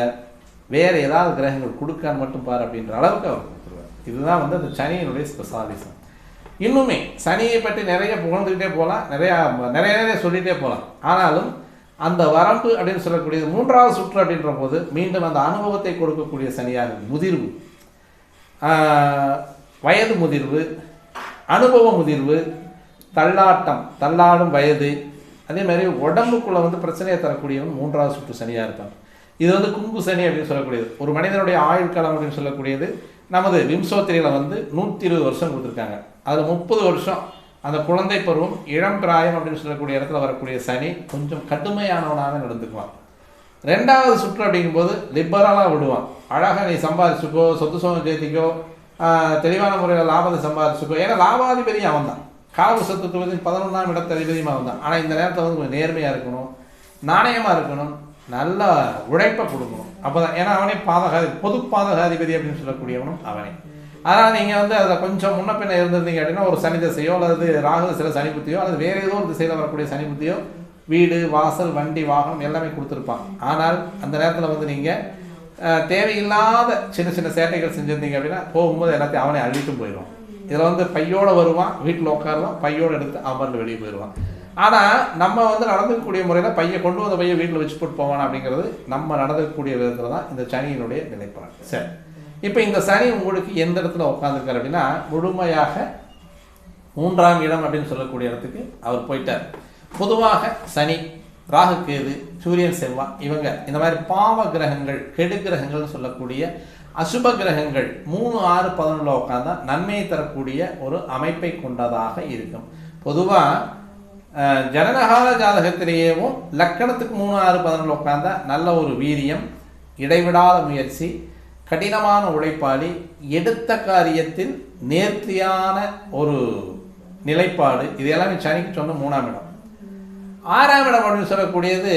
வேறு ஏதாவது கிரகங்கள் கொடுக்கான்னு மட்டும் பாரு அப்படின்ற அளவுக்கு அவர் கொடுத்துருவார். இதுதான் வந்து அந்த சனியினுடைய ஸ்பெஷாலிசம். இன்னுமே சனியை பற்றி நிறைய புகழ்ந்துக்கிட்டே போகலாம், நிறைய சொல்லிகிட்டே போகலாம். ஆனாலும் அந்த வரம்பு அப்படின்னு சொல்லக்கூடியது 3வது சுற்று அப்படின்ற போது மீண்டும் அந்த அனுபவத்தை கொடுக்கக்கூடிய சனியாக முதிர்வு, வயது முதிர்வு, அனுபவ முதிர்வு, தள்ளாடும் வயது, அதே மாதிரி உடம்புக்குள்ளே வந்து பிரச்சனையை தரக்கூடியவன் 3வது சுற்று சனியாக இருப்பான். இது வந்து குங்கு சனி அப்படின்னு சொல்லக்கூடியது. ஒரு மனிதனுடைய ஆயுள் காலம் அப்படின்னு சொல்லக்கூடியது நமது விம்சோத்திரியில் வந்து 120 வருஷம் கொடுத்துருக்காங்க. அதில் 30 வருஷம் அந்த குழந்தை பருவம், இளம் பிராயம் அப்படின்னு சொல்லக்கூடிய இடத்துல வரக்கூடிய சனி கொஞ்சம் கடுமையானவனாக நடந்துக்குவான். 2வது சுற்று அப்படிங்கும்போது லிபரலாக விடுவான். அழகாக நீ சம்பாதிச்சுக்கோ, சொத்து சோகம் சேர்த்திக்கோ, தெளிவான முறையில் லாபத்தை சம்பாதிச்சுக்கோ. ஏன்னா லாபாதிபதி அவன் தான், காலவச தத்துவத்தின் 11ஆம் இடத்த அதிபதியும் அவன் தான். ஆனால் இந்த நேரத்தில் வந்து கொஞ்சம் நேர்மையாக இருக்கணும், நாணயமாக இருக்கணும், நல்ல உழைப்பை கொடுக்கணும். அப்போ தான், ஏன்னா அவனே பொது பாதகாதிபதி அப்படின்னு சொல்லக்கூடியவனும் அவனே. அதனால் நீங்கள் வந்து அதில் கொஞ்சம் முன்ன பின்ன இருந்திருந்தீங்க அப்படின்னா ஒரு சனி திசையோ அல்லது ராகு சில சனி புத்தியோ அல்லது வேறு ஏதோ ஒரு திசையில் வரக்கூடிய சனி புத்தியோ வீடு வாசல் வண்டி வாகனம் எல்லாமே கொடுத்துருப்பான். ஆனால் அந்த நேரத்தில் வந்து நீங்கள் தேவையில்லாத சின்ன சின்ன சேட்டைகள் செஞ்சுருந்தீங்க அப்படின்னா போகும்போது எல்லாத்தையும் அவனே அழிட்டும் போயிடுவான். இதில் வந்து பையோடு வருவான், வீட்டில் உட்காருவான், பையோடு எடுத்து அவன் வெளியே போயிடுவான். ஆனால் நம்ம வந்து நடந்துக்கக்கூடிய முறையில் பையை கொண்டு வந்த பையை வீட்டில் வச்சு போட்டு போவான் அப்படிங்கிறது நம்ம நடந்துக்கக்கூடிய விதத்தில் தான் இந்த சனியினுடைய நிலைப்பாடு. சரி, இப்போ இந்த சனி உங்களுக்கு எந்த இடத்துல உட்காந்துருக்காரு அப்படின்னா முழுமையாக 3ஆம் இடம் அப்படின்னு சொல்லக்கூடிய இடத்துக்கு அவர் போயிட்டார். பொதுவாக சனி, ராகு, கேது, சூரியன், செவ்வாய் இவங்க இந்த மாதிரி பாவ கிரகங்கள், கெடு கிரகங்கள்னு சொல்லக்கூடிய அசுப கிரகங்கள் 3, 6, 11 உட்காந்தா நன்மையை தரக்கூடிய ஒரு அமைப்பை கொண்டதாக இருக்கும். பொதுவாக ஜனனகால ஜாதகத்திலேயேவும் லக்கணத்துக்கு 3, 6, 11 உட்காந்தா நல்ல ஒரு வீரியம், இடைவிடாத முயற்சி, கடினமான உழைப்பாளி, எடுத்த காரியத்தில் நேர்த்தியான ஒரு நிலைப்பாடு, இது எல்லாமே சனிக்கு சொன்ன 3ஆம் இடம். 6ஆம் இடம் அப்படின்னு சொல்லக்கூடியது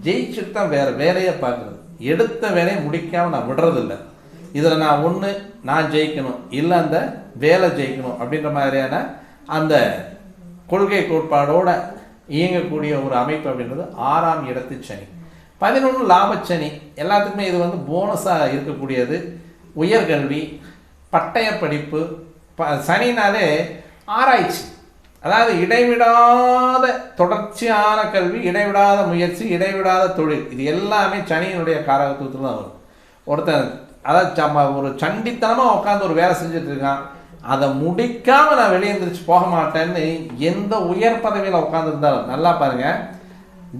ஜெயிச்சுட்டு தான் வேறு வேலையை பார்க்குறது. எடுத்த வேலையை முடிக்காமல் நான் விடுறதில்லை. இதில் நான் ஒன்று நான் ஜெயிக்கணும், இல்லை அந்த வேலை ஜெயிக்கணும் அப்படின்ற மாதிரியான அந்த கொள்கை கோட்பாடோடு இயங்கக்கூடிய ஒரு அமைப்பு அப்படின்றது 6ஆம் இடத்து சனி. 11 லாபச்சனி. எல்லாத்துக்குமே இது வந்து போனஸாக இருக்கக்கூடியது. உயர்கல்வி, பட்டய படிப்பு, சனினாலே ஆராய்ச்சி, அதாவது இடைவிடாத தொடர்ச்சியான கல்வி, இடைவிடாத முயற்சி, இடைவிடாத தொழில், இது எல்லாமே சனியினுடைய காரகத்துவத்தில் தான் வரும். ஒருத்தர் அதாவது ஒரு சண்டித்தனமாக உட்காந்து ஒரு வேலை செஞ்சுட்டு இருக்கான், அதை முடிக்காமல் நான் வெளியே எழுந்திரிச்சு போக மாட்டேன்னு எந்த உயர் பதவியில் உட்காந்துருந்தாலும் நல்லா பாருங்கள்.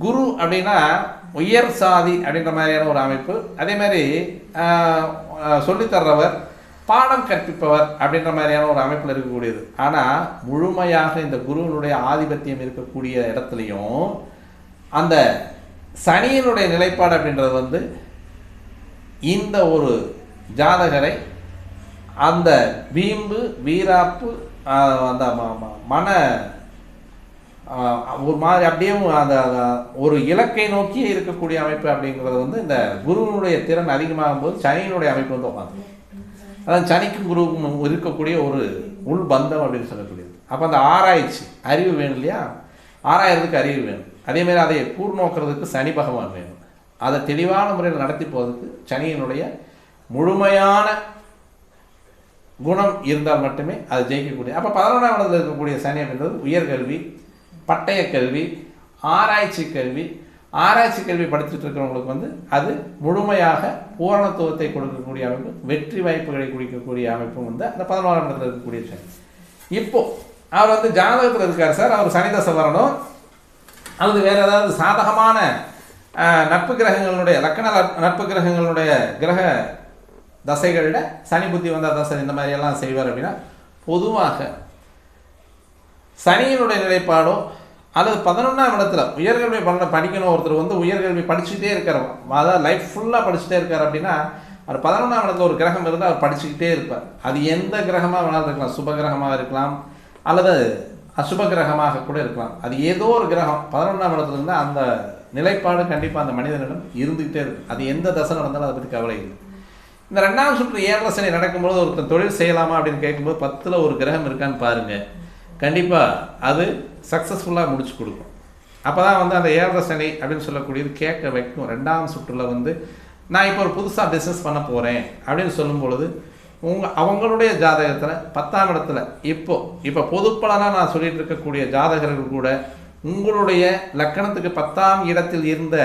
குரு அப்படின்னா உயர் சாதி அப்படின்ற மாதிரியான ஒரு அமைப்பு. அதே மாதிரி சொல்லித்தர்றவர், பாடம் கற்பிப்பவர் அப்படின்ற மாதிரியான ஒரு அமைப்பில் இருக்கக்கூடியது. ஆனால் முழுமையாக இந்த குருவினுடைய ஆதிபத்தியம் இருக்கக்கூடிய இடத்துலையும் அந்த சனியினுடைய நிலைப்பாடு அப்படின்றது வந்து இந்த ஒரு ஜாதகரை அந்த வீம்பு, வீராப்பு, அந்த மன ஒரு மாதிரி அப்படியே அந்த ஒரு இலக்கை நோக்கி இருக்கக்கூடிய அமைப்பு அப்படிங்கிறது வந்து இந்த குருவினுடைய திறன் அதிகமாகும் போது சனியினுடைய அமைப்பு வந்து உட்காந்து, அதாவது சனிக்கும் குருவுக்கும் இருக்கக்கூடிய ஒரு உள்பந்தம் அப்படின்னு சொல்லக்கூடியது. அப்போ அந்த ஆராய்ச்சி, அறிவு வேணும் இல்லையா, ஆராயறதுக்கு அறிவு வேணும். அதேமாதிரி அதை கூர்நோக்கிறதுக்கு சனி பகவான் வேணும். அதை தெளிவான முறையில் நடத்தி போவதற்கு சனியினுடைய முழுமையான குணம் இருந்தால் மட்டுமே அது ஜெயிக்கக்கூடிய. அப்போ 11ஆம் இடத்துல இருக்கக்கூடிய சனி அப்படின்றது உயர்கல்வி, பட்டய கல்வி, ஆராய்ச்சி கல்வி. ஆராய்ச்சி கல்வி படிச்சுட்டு இருக்கிறவங்களுக்கு வந்து அது முழுமையாக பூரணத்துவத்தை கொடுக்கக்கூடிய அமைப்பு, வெற்றி வாய்ப்புகளை குடிக்கக்கூடிய அமைப்பும் வந்து அந்த 11ஆம் இடத்துல இருக்கக்கூடிய சனி. இப்போ அவர் வந்து ஜாதகத்தில் இருக்கார் சார், அவர் சனி தசை வரணும் அல்லது வேறு ஏதாவது சாதகமான நட்பு கிரகங்களுடைய லக்கண நட்பு கிரகங்களுடைய கிரக தசைகளில் சனி புத்தி வந்தால் தான் சார் இந்த மாதிரியெல்லாம் செய்வார் அப்படின்னா, பொதுவாக சனியினுடைய நிலைப்பாடோ அல்லது 11ஆம் இடத்துல உயர்கல்வி படிக்கணும், ஒருத்தர் வந்து உயர்கல்வி படிச்சுக்கிட்டே இருக்கார், அதாவது லைஃப் ஃபுல்லாக படிச்சுட்டே இருக்கார் அப்படின்னா அவர் 11ஆம் இடத்துல ஒரு கிரகம் இருந்தால் அவர் படிச்சுக்கிட்டே இருப்பார். அது எந்த கிரகமாக வேணாலும் இருக்கலாம், சுப கிரகமாக இருக்கலாம் அல்லது அசுப கிரகமாக கூட இருக்கலாம். அது ஏதோ ஒரு கிரகம் 11ஆம் இடத்துல இருந்தால் அந்த நிலைப்பாடு கண்டிப்பாக அந்த மனிதனிடம் இருந்துக்கிட்டே இருக்கும். அது எந்த தசை நடந்தாலும் அதை பற்றி கவலை இல்லை. இந்த 2ஆம் சுற்று 7 சனி நடக்கும்போது ஒருத்தர் தொழில் செய்யலாமா அப்படின்னு கேட்கும்போது 10ல் ஒரு கிரகம் இருக்கான்னு பாருங்கள், கண்டிப்பாக அது சக்ஸஸ்ஃபுல்லாக முடிச்சு கொடுக்கும். அப்போ தான் வந்து அந்த 7 சனி அப்படின்னு சொல்லக்கூடியது கேட்க வைக்கும். 2ஆம் சுற்றில் வந்து நான் இப்போ ஒரு புதுசாக பிஸ்னஸ் பண்ண போகிறேன் அப்படின்னு சொல்லும் பொழுது அவங்களுடைய ஜாதகத்தில் 10ஆம் இடத்துல இப்போ பொதுப்பலனாக நான் சொல்லிட்டு இருக்கக்கூடிய ஜாதகர்கள் கூட உங்களுடைய லக்கணத்துக்கு 10ஆம் இடத்தில் இருந்த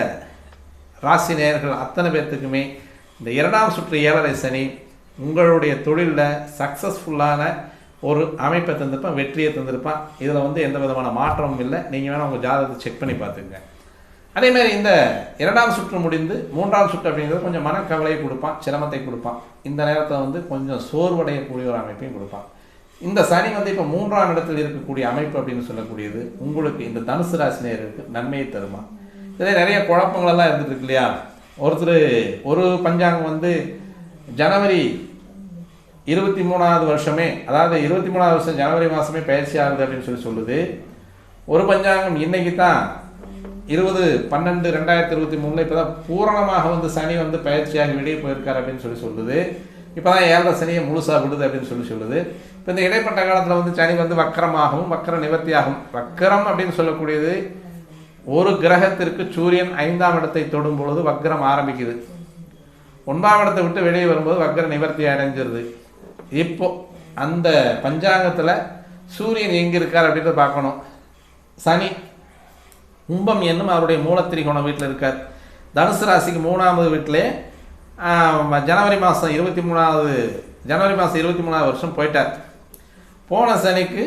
ராசி நேயர்கள் அத்தனை பேர்த்துக்குமே இந்த 2ஆம் சுற்று 7 சனி உங்களுடைய தொழிலில் சக்ஸஸ்ஃபுல்லான ஒரு அமைப்பை தந்திருப்பான், வெற்றியை தந்திருப்பான். இதில் வந்து எந்த விதமான மாற்றமும் இல்லை. நீங்கள் வேணால் உங்கள் ஜாதகத்தை செக் பண்ணி பார்த்துங்க. அதேமாதிரி இந்த 2ஆம் சுற்று முடிந்து 3ஆம் சுற்று அப்படிங்கிறது கொஞ்சம் மனக்கவலையை கொடுப்பான், சிரமத்தை கொடுப்பான். இந்த நேரத்தில் வந்து கொஞ்சம் சோர்வடையக்கூடிய ஒரு அமைப்பையும் கொடுப்பான். இந்த சனி வந்து இப்போ 3ஆம் இடத்தில் இருக்கக்கூடிய அமைப்பு அப்படின்னு சொல்லக்கூடியது உங்களுக்கு இந்த தனுசு ராசி நேயர்களுக்கு நன்மையை தருமா? இதில் நிறைய குழப்பங்களெல்லாம் இருந்துட்டு இருக்கு இல்லையா. ஒருத்தர் ஒரு பஞ்சாங்கம் வந்து ஜனவரி 23வது வருஷமே, அதாவது 23வது வருஷம் ஜனவரி மாதமே பயிற்சி ஆகுது அப்படின்னு சொல்லுது. ஒரு பஞ்சாங்கம் இன்னைக்கு தான் 20/12/2023 இப்போ தான் பூரணமாக வந்து சனி வந்து பயிற்சியாக வெளியே போயிருக்கார் அப்படின்னு சொல்லுது. இப்போ தான் 7 சனியை முழுசாக விடுது அப்படின்னு சொல்லுது. இப்போ இந்த இடைப்பட்ட காலத்தில் வந்து சனி வந்து வக்கரமாகவும் வக்கர நிவர்த்தியாகும். வக்கரம் அப்படின்னு சொல்லக்கூடியது ஒரு கிரகத்திற்கு சூரியன் 5ஆம் இடத்தை தொடும் பொழுது வக்கரம் ஆரம்பிக்குது. 9ஆம் இடத்தை விட்டு வெளியே வரும்போது வக்கர நிவர்த்தி அடைஞ்சிருது. இப்போ அந்த பஞ்சாங்கத்தில் சூரியன் எங்கே இருக்கார் அப்படின்றத பார்க்கணும். சனி கும்பம் என்னும் அவருடைய மூலத்திரிகோண வீட்டில் இருக்கார். தனுசு ராசிக்கு 3ஆவது வீட்டிலே ஜனவரி மாதம் 23வது வருஷம் போயிட்டார். போன சனிக்கு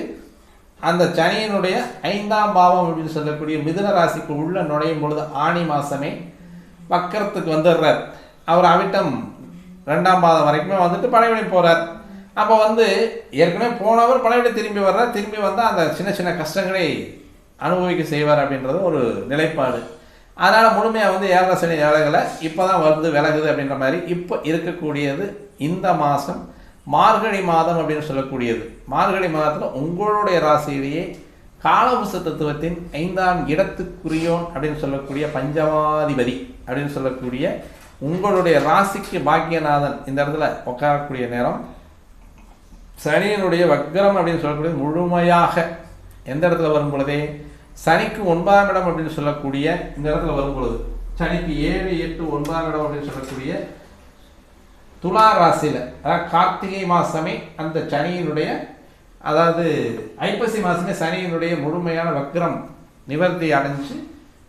அந்த சனியினுடைய 5ஆம் பாவம் அப்படின்னு சொல்லக்கூடிய மிதுன ராசிக்கு உள்ள நுழையும் பொழுது ஆணி மாதமே வக்கரத்துக்கு வந்துடுறார். அவர் அவிட்டம் 2ஆம் பாதம் வரைக்குமே வந்துட்டு பழையபடி போகிறார். அப்போ வந்து ஏற்கனவே போனவர் பழையபடி திரும்பி வர்றார். திரும்பி வந்தால் அந்த சின்ன சின்ன கஷ்டங்களை அனுபவிக்க செய்வார் அப்படின்றது ஒரு நிலைப்பாடு. அதனால் முழுமையாக வந்து 7 சனி வேலைகளை இப்போ தான் வந்து விலகுது அப்படின்ற மாதிரி இப்போ இருக்கக்கூடியது இந்த மாதம் மார்கழி மாதம் அப்படின்னு சொல்லக்கூடியது. மார்கழி மாதத்தில் உங்களுடைய ராசியிலேயே காலபுருஷ தத்துவத்தின் 5ஆம் இடத்துக்குரியோன் அப்படின்னு சொல்லக்கூடிய பஞ்சமாதிபதி அப்படின்னு சொல்லக்கூடிய உங்களுடைய ராசிக்கு பாக்கியநாதன் இந்த இடத்துல உட்காரக்கூடிய நேரம் சனியினுடைய வக்கரம் அப்படின்னு சொல்லக்கூடிய முழுமையாக எந்த இடத்துல வரும் பொழுதே சனிக்கு 9ஆம் இடம் அப்படின்னு சொல்லக்கூடிய இந்த இடத்துல வரும் பொழுது சனிக்கு 7, 8, 9ஆம் இடம் அப்படின்னு சொல்லக்கூடிய துலா ராசியில் அதாவது கார்த்திகை மாதமே அந்த சனியினுடைய அதாவது ஐப்பசி மாதமே சனியினுடைய முழுமையான வக்கரம் நிவர்த்தி அடைஞ்சு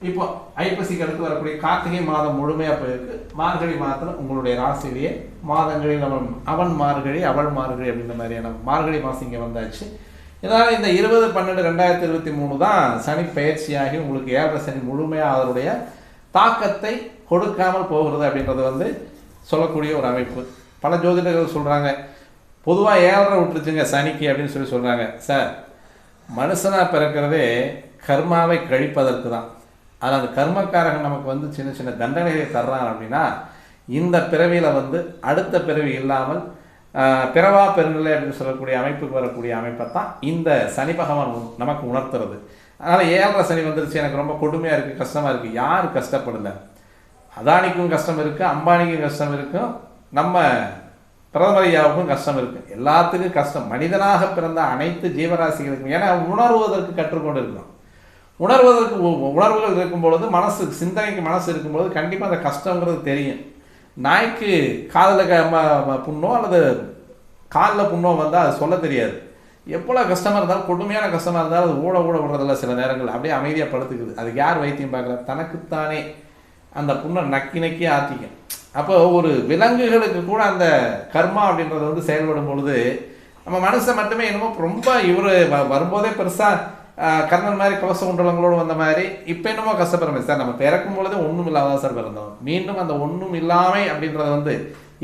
இப்போ ஐப்பசிக்கு அடுத்து வரக்கூடிய கார்த்திகை மாதம் முழுமையாக போயிருக்கு. மார்கழி மாதத்தில் உங்களுடைய ராசியிலேயே மாதங்களில் அவன் மார்கழி அவள் மார்கழி அப்படின்ற மாதிரியான மார்கழி மாதம் இங்கே வந்தாச்சு. இதனால் இந்த 20/12/2023 தான் சனி பயிற்சியாகி உங்களுக்கு 7 சனி முழுமையாக அதனுடைய தாக்கத்தை கொடுக்காமல் போகிறது அப்படின்றது வந்து சொல்லக்கூடிய ஒரு அமைப்பு. பல ஜோதிடர்கள் சொல்கிறாங்க பொதுவாக 7 விட்டுருச்சுங்க சனிக்கு அப்படின்னு சொல்கிறாங்க. சார், மனுஷனாக பிறக்கிறதே கர்மாவை கழிப்பதற்கு தான். ஆனால் அந்த கர்மக்காரங்க நமக்கு வந்து சின்ன சின்ன தண்டனைகளை தர்றாங்க அப்படின்னா இந்த பிறவியில் வந்து அடுத்த பிறவி இல்லாமல் பிறவா பெருநிலை அப்படின்னு சொல்லக்கூடிய அமைப்புக்கு வரக்கூடிய அமைப்பை தான் இந்த சனி பகவான் நமக்கு உணர்த்துறது. அதனால் 7 சனி வந்துருச்சு, எனக்கு ரொம்ப கொடுமையாக இருக்குது, கஷ்டமாக இருக்குது. யார் கஷ்டப்படலை? அதானிக்கும் கஷ்டம் இருக்குது, அம்பானிக்கும் கஷ்டம் இருக்கும், நம்ம பிரதமர் ஐயாவுக்கும் கஷ்டம் இருக்குது, எல்லாத்துக்கும் கஷ்டம். மனிதனாக பிறந்த அனைத்து ஜீவராசிகளுக்கும். ஏன்னா உணர்வதற்கு கற்றுக்கொண்டு இருக்கணும். உணர்வுகள் இருக்கும் பொழுது மனசு சிந்தனைக்கு மனசு இருக்கும்பொழுது கண்டிப்பாக அந்த கஷ்டங்கிறது தெரியும். நாய்க்கு காதில் புண்ணோ அல்லது காலில் புண்ணோ வந்தால் அது சொல்ல தெரியாது. எவ்வளோ கஷ்டமாக இருந்தாலும் கொடுமையான கஷ்டமாக இருந்தாலும் அது ஊட விடுறதில்ல. சில நேரங்கள் அப்படியே அமைதியாக படுத்துக்குது. அதுக்கு யார் வைத்தியம் பார்க்கல? தனக்குத்தானே அந்த புண்ணை நக்கி ஆற்றிக்கும். அப்போ ஒரு விலங்குகளுக்கு கூட அந்த கர்மா அப்படின்றது வந்து செயல்படும் பொழுது நம்ம மனசை மட்டுமே என்னமோ ரொம்ப இவர் வரும்போதே பெருசாக கர்ணன் மாதிரி கவச குண்டலங்களோடு வந்த மாதிரி இப்போ என்னமோ கஷ்டப்படுறோமே சார். நம்ம பிறக்கும் பொழுது ஒன்றும் இல்லாதான் சார் பிறந்தோம். மீண்டும் அந்த ஒன்றும் இல்லாமை அப்படின்றது வந்து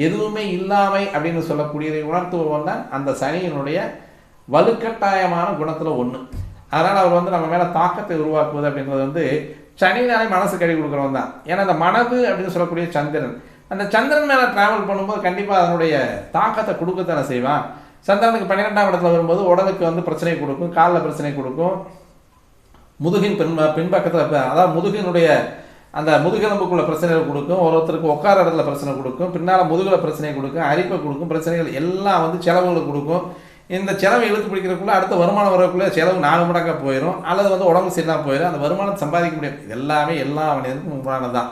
எதுவுமே இல்லாமை அப்படின்னு சொல்லக்கூடியதை உணர்த்துவோம் தான் அந்த சனியினுடைய வலுக்கட்டாயமான குணத்தில் ஒன்று. அதனால் அவர் வந்து நம்ம மேலே தாக்கத்தை உருவாக்குவது அப்படின்றது வந்து சனினாலே மனசு கடி கொடுக்குறவன் தான். ஏன்னா அந்த மனது அப்படின்னு சொல்லக்கூடிய சந்திரன், அந்த சந்திரன் மேலே ட்ராவல் பண்ணும்போது கண்டிப்பாக அதனுடைய தாக்கத்தை கொடுக்கத்தானே செய்வான். சந்திரனுக்கு 12ஆம் இடத்துல வரும்போது உடலுக்கு வந்து பிரச்சனை கொடுக்கும், காலில் பிரச்சனை கொடுக்கும், முதுகின் பின்பக்கத்தில் அதாவது முதுகினுடைய அந்த முதுகெலும்புக்குள்ள பிரச்சனைகள் கொடுக்கும், ஒருத்தருக்கு உட்கார இடத்துல பிரச்சனை கொடுக்கும், பின்னால் முதுகில் பிரச்சனை கொடுக்கும், அரிப்பை கொடுக்கும், பிரச்சனைகள் எல்லாம் வந்து செலவுகளை கொடுக்கும். இந்த செலவை இழுத்து பிடிக்கிறதுக்குள்ளே அடுத்த வருமானம் வரக்குள்ளே செலவு 4 மடங்காக போயிடும், அல்லது வந்து உடம்பு சரியில்லாமல் போயிடும். அந்த வருமானம் சம்பாதிக்க முடியும். இது எல்லாமே எல்லா மனிதனுக்கும் முன்னானது தான்.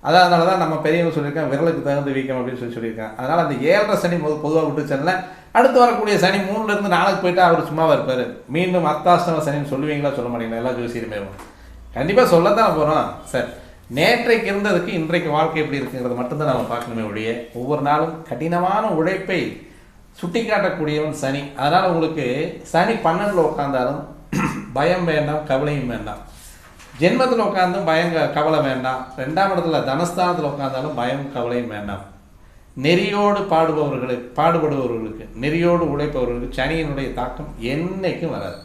அதனால தான் நம்ம பெரியவங்க சொல்லியிருக்கேன் விரலுக்கு தகுந்த வீக்கம் அப்படின்னு சொல்லியிருக்காங்க. அதனால் அந்த 7 சனி பொதுவாக விட்டுச்சனில் அடுத்து வரக்கூடிய சனி 3லேருந்து 4க்கு போயிட்டு அவர் சும்மாவாக இருப்பார். மீண்டும் அர்த்தாஷ்டம சனின்னு சொல்லுவீங்களா? சொல்ல மாட்டீங்களா? எல்லா ஜோசியருமே கண்டிப்பாக சொல்லத்தான் போகிறோம். சார், நேற்றைக்கு இருந்ததுக்கு இன்றைக்கு வாழ்க்கை எப்படி இருக்குங்கிறது மட்டும்தான் நம்ம பார்க்கணுமே ஒழிய ஒவ்வொரு நாளும் கடினமான உழைப்பை சுட்டி காட்டக்கூடியவன் சனி. அதனால் உங்களுக்கு சனி 12ல் உட்காந்தாலும் பயம் வேண்டாம், கவலையும் வேண்டாம். ஜென்மத்தில் உட்காந்தும் கவலை வேண்டாம். 2ஆம் இடத்துல தனஸ்தானத்தில் உட்காந்தாலும் பயம் கவலையும் வேண்டாம். நெறியோடு பாடுபடுபவர்களுக்கு நெறியோடு உழைப்பவர்களுக்கு சனியினுடைய தாக்கம் என்றைக்கும் வராது.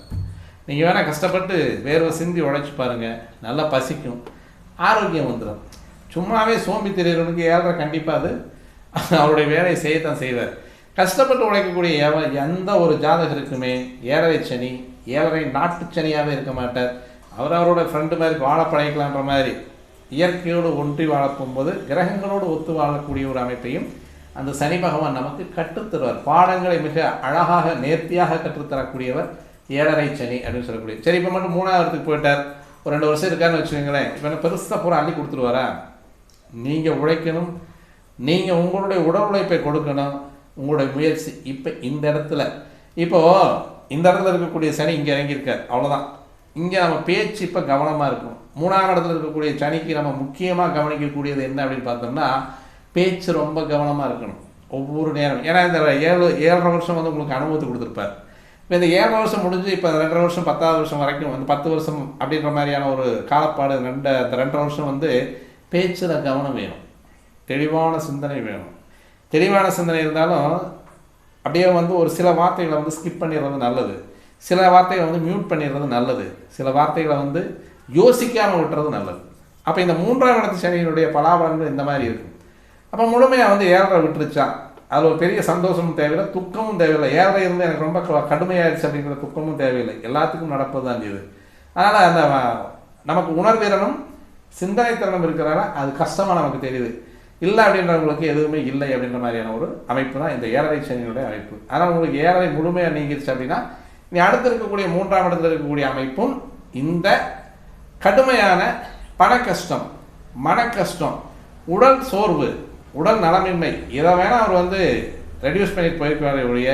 நீங்கள் வேணால் கஷ்டப்பட்டு வேர்வை சிந்தி உழைச்சி பாருங்கள், நல்லா பசிக்கும், ஆரோக்கியம் வந்துடும். சும்மாவே சோம்பி தெரியறவனுக்கு 7 கண்டிப்பாக அது அவருடைய வேலையை செய்யத்தான் செய்வார். கஷ்டப்பட்டு உழைக்கக்கூடிய எந்த ஒரு ஜாதகருக்குமே 7 சனி 7 நாட்டு சனியாகவே இருக்க மாட்டார். அவரோட ஃப்ரெண்டு மாதிரி வாழ பழகிக்கலான்ற மாதிரி இயற்கையோடு ஒன்றி வாழப்போகும்போது கிரகங்களோடு ஒத்து வாழக்கூடிய ஒரு அமைப்பையும் அந்த சனி பகவான் நமக்கு கற்றுத்தருவார். பாடங்களை மிக அழகாக நேர்த்தியாக கற்றுத்தரக்கூடியவர் 7.5 சனி அப்படின்னு சொல்லக்கூடிய. சரி, இப்போ மட்டும் 3ஆவது இடத்துக்கு போயிட்டார், ஒரு 2 வருஷம் இருக்காருன்னு வச்சுக்கோங்களேன். இப்போ என்ன பெருசாக பூரா அள்ளி கொடுத்துருவாரா? நீங்கள் உழைக்கணும், நீங்கள் உங்களுடைய உடல் உழைப்பை கொடுக்கணும், உங்களுடைய முயற்சி. இப்போ இந்த இடத்துல இருக்கக்கூடிய சனி இங்கே இறங்கியிருக்கார், அவ்வளோதான். இங்கே நம்ம பேச்சு இப்போ கவனமாக இருக்கும். 3ஆம் இடத்துல இருக்கக்கூடிய சனிக்கு நம்ம முக்கியமாக கவனிக்கக்கூடியது என்ன அப்படின்னு பார்த்தோம்னா, பேச்சு ரொம்ப கவனமாக இருக்கணும் ஒவ்வொரு நேரம். ஏன்னா இந்த 7.5 வருஷம் வந்து உங்களுக்கு அனுபவத்தை கொடுத்துருப்பார். இப்போ இந்த 7 வருஷம் முடிஞ்சு இப்போ 2.5 வருஷம் 10வது வருஷம் வரைக்கும் வந்து 10 வருஷம் அப்படின்ற மாதிரியான ஒரு காலப்பாடு. அந்த 2.5 வருஷம் வந்து பேச்சில் கவனம் வேணும், தெளிவான சிந்தனை வேணும். தெளிவான சிந்தனை இருந்தாலும் அப்படியே வந்து ஒரு சில வார்த்தைகளை வந்து ஸ்கிப் பண்ணிடுறது நல்லது, சில வார்த்தைகளை வந்து மியூட் பண்ணிடுறது நல்லது, சில வார்த்தைகளை வந்து யோசிக்காமல் விட்டுறது நல்லது. அப்போ இந்த 3ஆம் இடத்து சனியினுடைய பலாபலன்கள் இந்த மாதிரி இருக்கும். அப்போ முழுமையாக வந்து 7.5 விட்டுருச்சான், அது ஒரு பெரிய சந்தோஷமும் தேவையில்லை, துக்கமும் தேவையில்லை. 7.5 இருந்து எனக்கு ரொம்ப கடுமையாயிடுச்சு அப்படிங்கிற துக்கமும் தேவையில்லை, எல்லாத்துக்கும் நடப்பது தான் இது. அதனால் அந்த நமக்கு உணர்திறனும் சிந்தனை திறனும் இருக்கிறனால அது கஷ்டமாக நமக்கு தெரியுது. இல்லை அப்படின்றவங்களுக்கு எதுவுமே இல்லை அப்படின்ற மாதிரியான ஒரு அமைப்பு தான் இந்த 7.5 சனியினுடைய அமைப்பு. அதனால் உங்களுக்கு 7.5 முழுமையாக நீங்கிருச்சு அப்படின்னா நீ அடுத்து இருக்கக்கூடிய 3ஆம் இடத்துல இருக்கக்கூடிய அமைப்பும் இந்த கடுமையான பண கஷ்டம், மன கஷ்டம், உடல் சோர்வு, உடல் நலமின்மை, இதை வேணால் அவர் வந்து ரெடியூஸ் பண்ணிட்டு போயிருக்காரு ஒழிய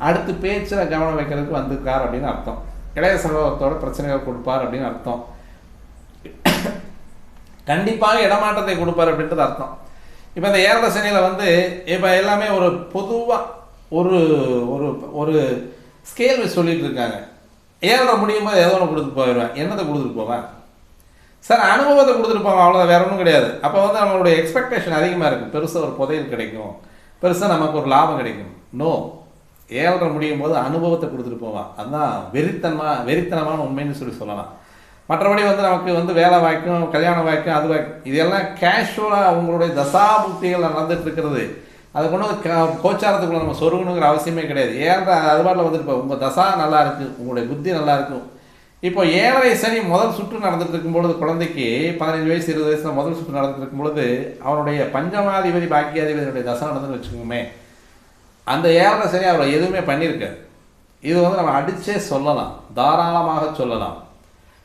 அடுத்து பேச்சில் கவனம் வைக்கிறதுக்கு வந்திருக்கார் அப்படின்னு அர்த்தம். இளைய சகோதரத்தோட பிரச்சனைகள் கொடுப்பார் அப்படின்னு அர்த்தம். கண்டிப்பாக இடமாற்றத்தை கொடுப்பார் அப்படின்றது அர்த்தம். இப்போ இந்த 7.5 சனியில் வந்து இப்போ எல்லாமே ஒரு பொதுவாக ஒரு ஒரு ஒரு ஸ்கேல் சொல்லிட்டு இருக்காங்க. 7.5 முடியும் போது ஏதோ ஒன்று கொடுத்துட்டு போயிடுவேன். என்னத்தை கொடுத்துட்டு போவேன் சார்? அனுபவத்தை கொடுத்துட்டு போவேன், அவ்வளோதான், வேற ஒன்றும் கிடையாது. அப்போ வந்து நம்மளுடைய எக்ஸ்பெக்டேஷன் அதிகமாக இருக்கும், பெருசாக ஒரு புதையல் கிடைக்கும், பெருசாக நமக்கு ஒரு லாபம் கிடைக்கும். நோ, 7.5 முடியும் போது அனுபவத்தை கொடுத்துட்டு போவான். அதுதான் வெறித்தனமான உண்மைன்னு சொல்லலாம். மற்றபடி வந்து நமக்கு வந்து வேலை வாய்க்கும், கல்யாணம் வாய்க்கும், அது வாய்க்கும், இதெல்லாம் கேஷுவலாக அவங்களுடைய தசாபுக்திகள் நடந்துட்டு இருக்கிறது. அதை கொண்டு வந்து கோச்சாரத்துக்குள்ள நம்ம சொருகணுங்கிற அவசியமே கிடையாது. 7.5 அது பாட்டில் வந்துட்டு இப்போ உங்கள் தசா நல்லா இருக்குது, உங்களுடைய புத்தி நல்லா இருக்கும். இப்போ 7.5 சனி முதல் சுற்று நடந்துட்டு இருக்கும்பொழுது குழந்தைக்கு 15 வயசு 20 வயசுல முதல் சுற்று நடந்துட்டு இருக்கும்பொழுது அவனுடைய பஞ்சமாதிபதி பாக்கியாதிபதியுடைய தசை நடந்துன்னு வச்சுக்கோமே, அந்த 7.5 சனி அவரை எதுவுமே பண்ணியிருக்காரு. இது வந்து நம்ம அடிச்சே சொல்லலாம், தாராளமாக சொல்லலாம்.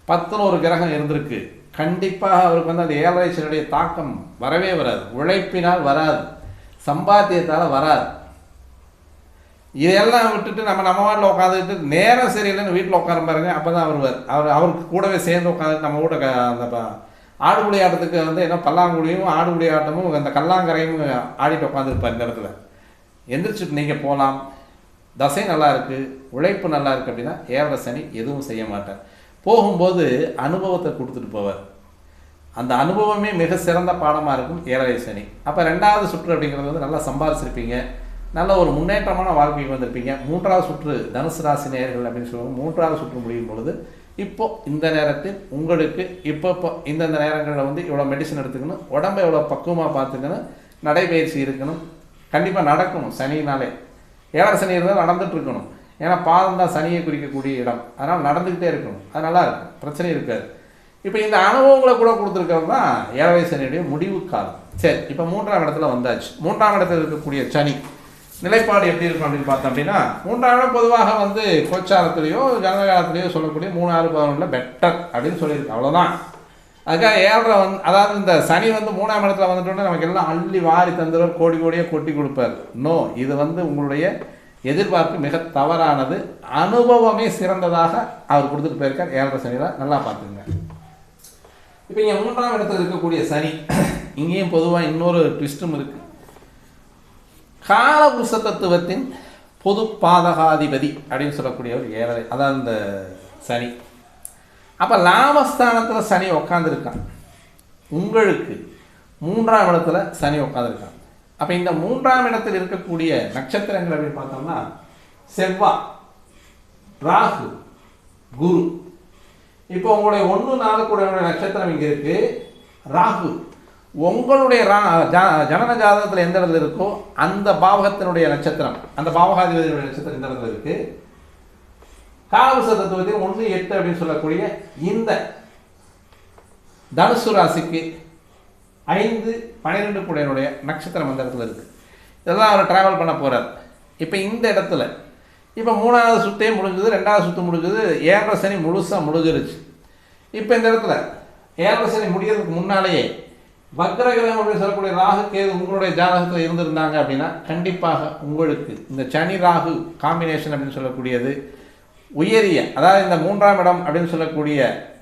10ல் ஒரு கிரகம் இருந்திருக்கு, கண்டிப்பாக அவருக்கு வந்து அந்த 7.5 சனியுடைய தாக்கம் வரவே வராது. உழைப்பினால் வராது, சம்பாத்தியத்தால் வராது. இதெல்லாம் விட்டுட்டு நம்ம வாட்டில் உட்காந்துட்டு நேரம் சரியில்லைன்னு வீட்டில் உட்கார பாருங்க, அப்போ தான் அவருக்கு கூடவே சேர்ந்து உட்காந்துட்டு நம்ம கூட அந்த ஆடுபுலி ஆட்டத்துக்கு வந்து என்ன பல்லாங்குழியும் ஆடுபுலி ஆட்டமும் அந்த கல்லாங்கரையும் ஆடிட்டு உட்காந்துருப்பார். இந்த இடத்துல எந்திரிச்சுட்டு நீங்கள் போகலாம், தசை நல்லா இருக்குது, உழைப்பு நல்லா இருக்குது அப்படின்னா 7.5 சனி எதுவும் செய்ய மாட்டார். போகும்போது அனுபவத்தை கொடுத்துட்டு போவார். அந்த அனுபவமே மிக சிறந்த பாடமாக இருக்கும் 7.5 சனி. அப்போ 2வது சுற்று அப்படிங்கிறது வந்து நல்லா சம்பாதிச்சிருப்பீங்க, நல்ல ஒரு முன்னேற்றமான வாழ்க்கைக்கு வந்திருப்பீங்க. 3வது சுற்று தனுசு ராசி நேயர்கள் அப்படின்னு சொல்லுவாங்க. 3வது சுற்று முடியும் பொழுது இப்போ இந்த நேரத்தில் உங்களுக்கு இப்போ இந்தந்த நேரங்களில் வந்து இவ்வளோ மெடிசன் எடுத்துக்கணும், உடம்பை எவ்வளோ பக்குவமாக பார்த்துக்கணும், நடைபயிற்சி இருக்கணும், கண்டிப்பாக நடக்கணும். சனினாலே 7.5 சனி இருந்தால் நடந்துட்டு இருக்கணும். ஏன்னா பாதம் தான் சனியை குறிக்கக்கூடிய இடம், அதனால் நடந்துக்கிட்டே இருக்கணும். அது நல்லா இருக்கும், பிரச்சனை இருக்காது. இப்போ இந்த அனுபவங்களை கூட கொடுத்துருக்கிறது தான் 7.5 சனியுடைய முடிவு காலம். சரி, இப்போ 3ஆம் இடத்துல வந்தாச்சு. 3ஆம் இடத்துல இருக்கக்கூடிய சனி நிலைப்பாடு எப்படி இருக்கும் அப்படின்னு பார்த்தோம் அப்படின்னா, 3ஆம் இடம் பொதுவாக வந்து கோச்சாரத்திலேயோ ஜனகாலத்திலேயோ சொல்லக்கூடிய 3, 6, 11 பெட்டர் அப்படின்னு சொல்லியிருக்கு, அவ்வளோதான். அதுக்காக 7.5 வந்து அதாவது இந்த சனி வந்து 3ஆம் இடத்துல வந்துட்டோன்னா நமக்கு எல்லாம் அள்ளி வாரி தந்துடுவார், கோடி கோடியாக கொட்டி கொடுப்பார். நோ, இது வந்து உங்களுடைய எதிர்பார்ப்பு மிக தவறானது. அனுபவமே சிறந்ததாக அவர் கொடுத்துட்டு போயிருக்கார் 7.5 சனியில், நல்லா பார்த்துங்க. இப்போ இங்கே 3ஆம் இடத்துல இருக்கக்கூடிய சனி, இங்கேயும் பொதுவாக இன்னொரு ட்விஸ்டும் இருக்குது. காலபுருஷ தத்துவத்தின் பொது பாதகாதிபதி அப்படின்னு சொல்லக்கூடிய ஒரு 7.5, அதான் இந்த சனி. அப்போ லாபஸ்தானத்தில் சனி உட்காந்துருக்கான், உங்களுக்கு 3ஆம் இடத்துல சனி உட்காந்துருக்கான். அப்போ இந்த 3ஆம் இடத்தில் இருக்கக்கூடிய நட்சத்திரங்கள் அப்படின்னு பார்த்தோம்னா செவ்வாய், ராகு, குரு. இப்போ உங்களுடைய 1, 4 கூட நட்சத்திரம் இங்கே இருக்கு. ராகு உங்களுடைய ஜனன ஜாதகத்தில் எந்த இடத்துல இருக்கோ அந்த பாவகத்தினுடைய நட்சத்திரம், அந்த பாவகாதிபதியுடைய நட்சத்திரம் இந்த இடத்துல இருக்கு. காலபுருஷ தத்துவத்தில் 1-8 அப்படின்னு சொல்லக்கூடிய இந்த தனுசு ராசிக்கு 5-12 கூடையனுடைய நட்சத்திரம் அந்த இடத்துல இருக்குது. இதெல்லாம் அவர் ட்ராவல் பண்ண போகிறார். இப்போ இந்த இடத்துல இப்போ 3வது சுற்றே முடிஞ்சது, 2வது சுற்று முடிஞ்சது, 7ரை சனி முழுசாக முடிஞ்சிருச்சு. இப்போ இந்த இடத்துல 7ரை சனி முடியறதுக்கு முன்னாலேயே வக்ரகிரகம் அப்படின்னு சொல்லக்கூடிய ராகு கேது உங்களுடைய ஜாதகத்தில் இருந்திருந்தாங்க அப்படின்னா கண்டிப்பாக உங்களுக்கு இந்த சனி ராகு காம்பினேஷன் அப்படின்னு சொல்லக்கூடியது உயரிய, அதாவது இந்த 3ஆம் இடம் அப்படின்னு சொல்லக்கூடிய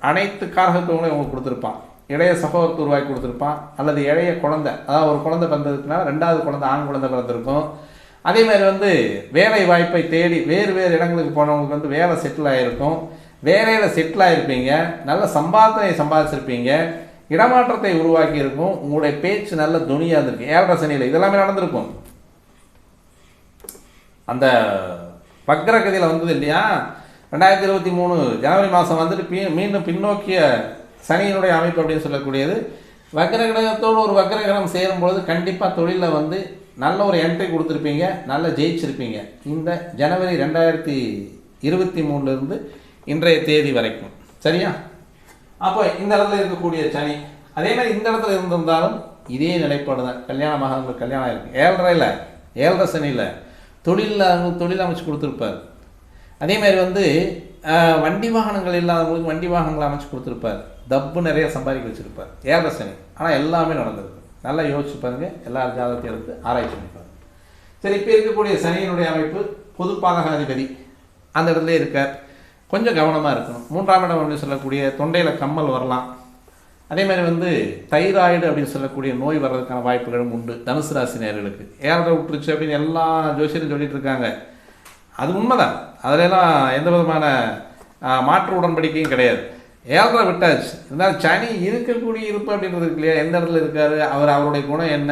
அனைத்து காரகத்துவங்களையும் உங்களுக்கு கொடுத்துருப்பான். இளைய சகோதரத்தை உருவாக்கி கொடுத்துருப்பான், அல்லது இளைய குழந்தை, அதாவது ஒரு குழந்தை பிறந்ததுக்குனா 2வது குழந்தை ஆண் குழந்தை பிறந்திருக்கும். அதே மாதிரி வேலை வாய்ப்பை தேடி வேறு வேறு இடங்களுக்கு போனவங்களுக்கு வேலை செட்டில் ஆகிருக்கும், வேலையில் செட்டில் ஆகிருப்பீங்க, நல்ல சம்பாதிச்சிருப்பீங்க, இடமாற்றத்தை உருவாக்கி இருக்கும், உங்களுடைய பேச்சு நல்ல துணியாக இருந்திருக்கு. 7ரை சனியில் இதெல்லாமே நடந்திருக்கும். அந்த வக்ரகதியில் வந்தது இல்லையா, 2023 ஜனவரி மாதம் வந்துட்டு மீண்டும் பின்னோக்கிய சனியினுடைய அமைப்பு அப்படின்னு சொல்லக்கூடியது வக்ரகிரகத்தோடு ஒரு வக்ரகிரகம் சேரும்பொழுது கண்டிப்பாக தொழிலில் நல்ல ஒரு என்ட்ரி கொடுத்துருப்பீங்க, நல்ல ஜெயிச்சிருப்பீங்க. இந்த ஜனவரி 2023 இன்றைய தேதி வரைக்கும் சரியா. அப்போ இந்த இடத்துல இருக்கக்கூடிய சனி அதே மாதிரி இந்த இடத்துல இருந்திருந்தாலும் இதே நிலைப்பாடு தான். கல்யாணம் ஆகாதவங்களுக்கு கல்யாணம் ஆகிருக்கு. 7ரை சனியில் தொழில் அமைச்சு கொடுத்துருப்பார். அதே மாதிரி வண்டி வாகனங்கள் இல்லாதவங்களுக்கு வண்டி வாகனங்களை அமைச்சு கொடுத்துருப்பார். தப்பு நிறைய சம்பாதிக்க வச்சுருப்பார் 7ரை சனி. ஆனால் எல்லாமே நடந்திருக்கு. நல்லா யோசிச்சு பாருங்கள், எல்லா ஜாதகத்தையும் எடுத்து ஆராய்ச்சி பண்ணி பாருங்கள். சரி, இப்போ இருக்கக்கூடிய சனியினுடைய அமைப்பு பொது பாதகாதிபதி அந்த இடத்துல இருக்கார். கொஞ்சம் கவனமாக இருக்கணும். 3ஆம் இடம் அப்படின்னு சொல்லக்கூடிய தொண்டையில் கம்மல் வரலாம். அதே மாதிரி தைராய்டு அப்படின்னு சொல்லக்கூடிய நோய் வர்றதுக்கான வாய்ப்புகளும் உண்டு தனுசு ராசி நேயர்களுக்கு. 7ரை விட்டுருச்சு அப்படின்னு எல்லா ஜோசியரும் சொல்லிட்டு இருக்காங்க. அது உண்மைதான், அதிலெல்லாம் எந்த விதமான மாற்று உடன்படிக்கையும் கிடையாது. 7ரை விட்டாச்சு. இருந்தாலும் சனி இருக்கக்கூடிய இருப்பு அப்படின்றது இருக்கு இல்லையா, எந்த இடத்துல இருக்காரு, அவருடைய குணம் என்ன,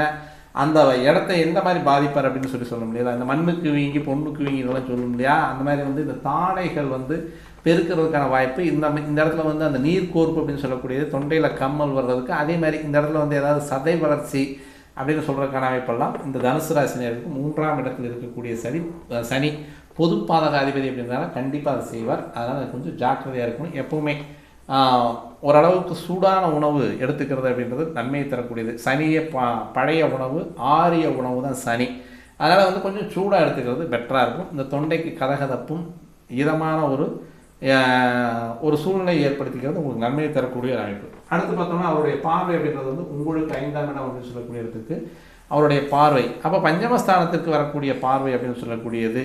அந்த இடத்த எந்த மாதிரி பாதிப்பார் அப்படின்னு சொல்ல முடியாது. அந்த மண்ணுக்கு வீங்கி பொண்ணுக்கு வீங்கி இதெல்லாம் சொல்ல முடியா. அந்த மாதிரி இந்த தாடைகள் பெருக்கிறதுக்கான வாய்ப்பு இந்த இடத்துல அந்த நீர் கோர்ப்பு அப்படின்னு சொல்லக்கூடியது, தொண்டையில் கம்மல் வர்றதுக்கு. அதே மாதிரி இந்த இடத்துல ஏதாவது சதை வளர்ச்சி அப்படின்னு சொல்கிறதுக்கான வாய்ப்பெல்லாம் இந்த தனுசு ராசினருக்கு 3ஆம் இடத்தில் இருக்கக்கூடிய சனி பொது பாதகாதிபதி அப்படின்றனால கண்டிப்பாக அதை செய்வார். அதனால் கொஞ்சம் ஜாக்கிரதையாக இருக்கணும். எப்பவுமே ஓரளவுக்கு சூடான உணவு எடுத்துக்கிறது அப்படின்றது நன்மையை தரக்கூடியது. சனியை பழைய உணவு, ஆரிய உணவு தான் சனி. அதனால் கொஞ்சம் சூடாக எடுத்துக்கிறது பெட்டராக இருக்கும். இந்த தொண்டைக்கு கதகதப்பும் இதமான ஒரு சூழ்நிலை ஏற்படுத்திக்கிறது உங்களுக்கு நன்மையை தரக்கூடிய ஒரு அமைப்பு. அடுத்து பார்த்தோம்னா அவருடைய பார்வை அப்படின்றது உங்களுக்கு 5ஆம் இடம் அப்படின்னு சொல்லக்கூடிய இடத்துக்கு அவருடைய பார்வை. அப்போ பஞ்சமஸ்தானத்திற்கு வரக்கூடிய பார்வை அப்படின்னு சொல்லக்கூடியது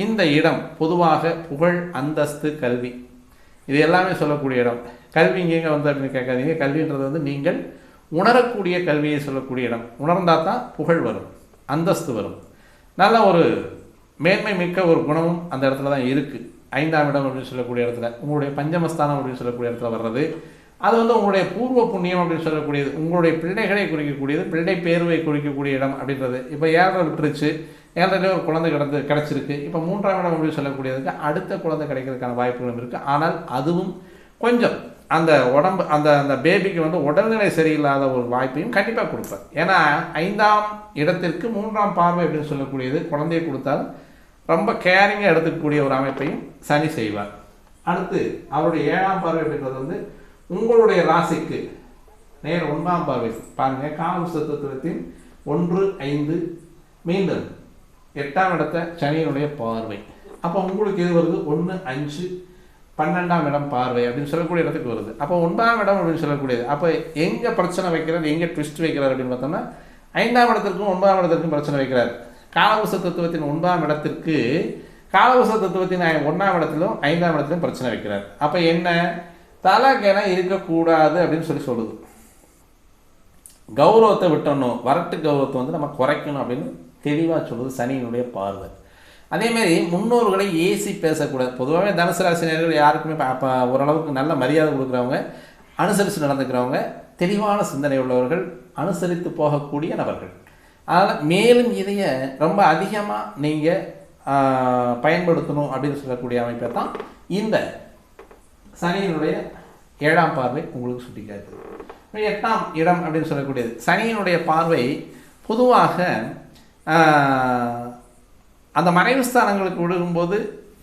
இந்த இடம் பொதுவாக புகழ், அந்தஸ்து, கல்வி இது எல்லாமே சொல்லக்கூடிய இடம். கல்வி இங்கே அப்படின்னு கேட்காதீங்க. கல்வின்றது நீங்கள் உணரக்கூடிய கல்வியை சொல்லக்கூடிய இடம். உணர்ந்தால் தான் புகழ் வரும், அந்தஸ்து வரும், நல்ல ஒரு மேன்மை மிக்க ஒரு குணமும் அந்த இடத்துல தான் இருக்குது. 5ஆம் இடம் அப்படின்னு சொல்லக்கூடிய இடத்துல உங்களுடைய பஞ்சமஸ்தானம் அப்படின்னு சொல்லக்கூடிய இடத்துல வர்றது அது உங்களுடைய பூர்வ புண்ணியம் அப்படின்னு சொல்லக்கூடியது, உங்களுடைய பிள்ளைகளை குறிக்கக்கூடியது, பிள்ளை பேருவை குறிக்கக்கூடிய இடம் அப்படின்றது. இப்போ 7ரை விட்டுருச்சு, 7ரையிலே ஒரு குழந்தை கிடச்சிருக்கு. இப்போ 3ஆம் இடம் அப்படின்னு சொல்லக்கூடியதுக்கு அடுத்த குழந்தை கிடைக்கிறதுக்கான வாய்ப்புகளும் இருக்குது. ஆனால் அதுவும் கொஞ்சம் அந்த உடம்பு அந்த பேபிக்கு உடல்நிலை சரியில்லாத ஒரு வாய்ப்பையும் கண்டிப்பாக கொடுப்பார். ஏன்னா 5ஆம் இடத்திற்கு 3ஆம் பார்வை அப்படின்னு சொல்லக்கூடியது குழந்தையை கொடுத்தாலும் ரொம்ப கேரிங்காக எடுத்துக்கக்கூடிய ஒரு அமைப்பையும் சனி செய்வார். அடுத்து அவருடைய 7ஆம் பார்வை அப்படின்றது உங்களுடைய ராசிக்கு நேர் 9ஆம் பார்வை. பாருங்கள், காலபுருஷ தத்துவத்தின் 1, 5 மீண்டும் 8ஆம் இடத்தை சனியினுடைய பார்வை. அப்போ உங்களுக்கு இது வருது 1, 5, 12ஆம் இடம் பார்வை அப்படின்னு சொல்லக்கூடிய இடத்துக்கு வருது. அப்போ 9ஆம் இடம் அப்படின்னு சொல்லக்கூடியது. அப்போ எங்கே பிரச்சனை வைக்கிறார், எங்கே ட்விஸ்ட் வைக்கிறார் அப்படின்னு பார்த்தோம்னா 5ஆம் இடத்திற்கும் 9ஆம் இடத்திற்கும் பிரச்சனை வைக்கிறார். காலபுருஷ தத்துவத்தின் 9ஆம் இடத்திற்கு காலபுருஷ தத்துவத்தின் 1ஆம் இடத்திலும் 5ஆம் இடத்திலும் பிரச்சனை வைக்கிறார். அப்போ என்ன, தலைக்கென இருக்கக்கூடாது அப்படின்னு சொல்லுது. கௌரவத்தை விட்டணும், வரட்டு கௌரவத்தை நம்ம குறைக்கணும் அப்படின்னு தெளிவாக சொல்லுது சனியினுடைய பார்வை. அதேமாரி முன்னோர்களை ஏசி பேசக்கூடாது. பொதுவாகவே தனுசு ராசினியர்கள் யாருக்குமே அப்போ ஓரளவுக்கு நல்ல மரியாதை கொடுக்குறவங்க, அனுசரித்து நடந்துக்கிறவங்க, தெளிவான சிந்தனை உள்ளவர்கள், அனுசரித்து போகக்கூடிய நபர்கள். அதனால் மேலும் இதைய ரொம்ப அதிகமாக நீங்கள் பயன்படுத்தணும் அப்படின்னு சொல்லக்கூடிய அமைப்பை தான் இந்த சனியினுடைய 7ஆம் பார்வை உங்களுக்கு சுட்டிக்காது. 8ஆம் இடம் அப்படின்னு சொல்லக்கூடியது சனியினுடைய பார்வை பொதுவாக அந்த மறைவு ஸ்தானங்களுக்கு விழுகும்போது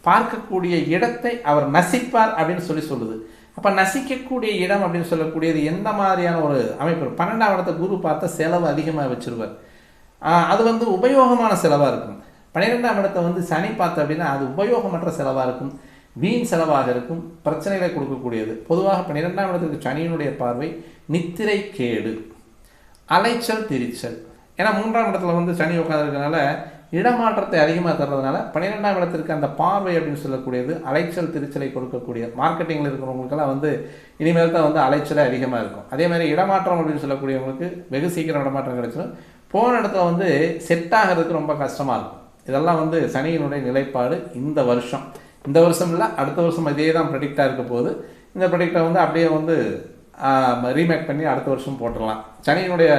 பார்க்கக்கூடிய இடத்தை அவர் நசிப்பார் அப்படின்னு சொல்லுது. அப்போ நசிக்கக்கூடிய இடம் அப்படின்னு சொல்லக்கூடியது எந்த மாதிரியான ஒரு அமைப்பு? 12ஆம் இடத்தை குரு பார்த்த செலவு அதிகமாக வச்சிருவார். அது வந்து உபயோகமான செலவாக இருக்கும். 12ஆம் இடத்தை வந்து சனி பார்த்த அப்படின்னா அது உபயோகமற்ற செலவாக இருக்கும், வீண் செலவாக இருக்கும், பிரச்சனைகளை கொடுக்கக்கூடியது. பொதுவாக 12ஆம் இடத்துக்கு சனியினுடைய பார்வை நித்திரை கேடு, அலைச்சல் திரிச்சல். ஏன்னா 3ஆம் இடத்துல வந்து சனி உட்காந்துருக்கனால இடமாற்றத்தை அதிகமாக தர்றதுனால 12ஆம் இடத்திற்கு அந்த பார்வை அப்படின்னு சொல்லக்கூடியது அலைச்சல் திருச்சலை கொடுக்கக்கூடிய மார்க்கெட்டிங்கில் இருக்கிறவங்களுக்கெல்லாம் வந்து இனிமேல் தான் வந்து அலைச்சலே அதிகமாக இருக்கும். அதே மாதிரி இடமாற்றம் அப்படின்னு சொல்லக்கூடியவங்களுக்கு வெகு சீக்கிரம் இடமாற்றம் கிடைச்சிடும். போன இடத்துல வந்து செட் ஆகிறதுக்கு ரொம்ப கஷ்டமாக இருக்கும். இதெல்லாம் வந்து சனியினுடைய நிலைப்பாடு இந்த வருஷம் இல்லை, அடுத்த வருஷம் இதே தான் ப்ரெடிக்டாக இருக்க போகுது. இந்த ப்ரெடிக்டை வந்து அப்படியே வந்து ரீமேக் பண்ணி அடுத்த வருஷம் போட்டுடலாம். சனியினுடைய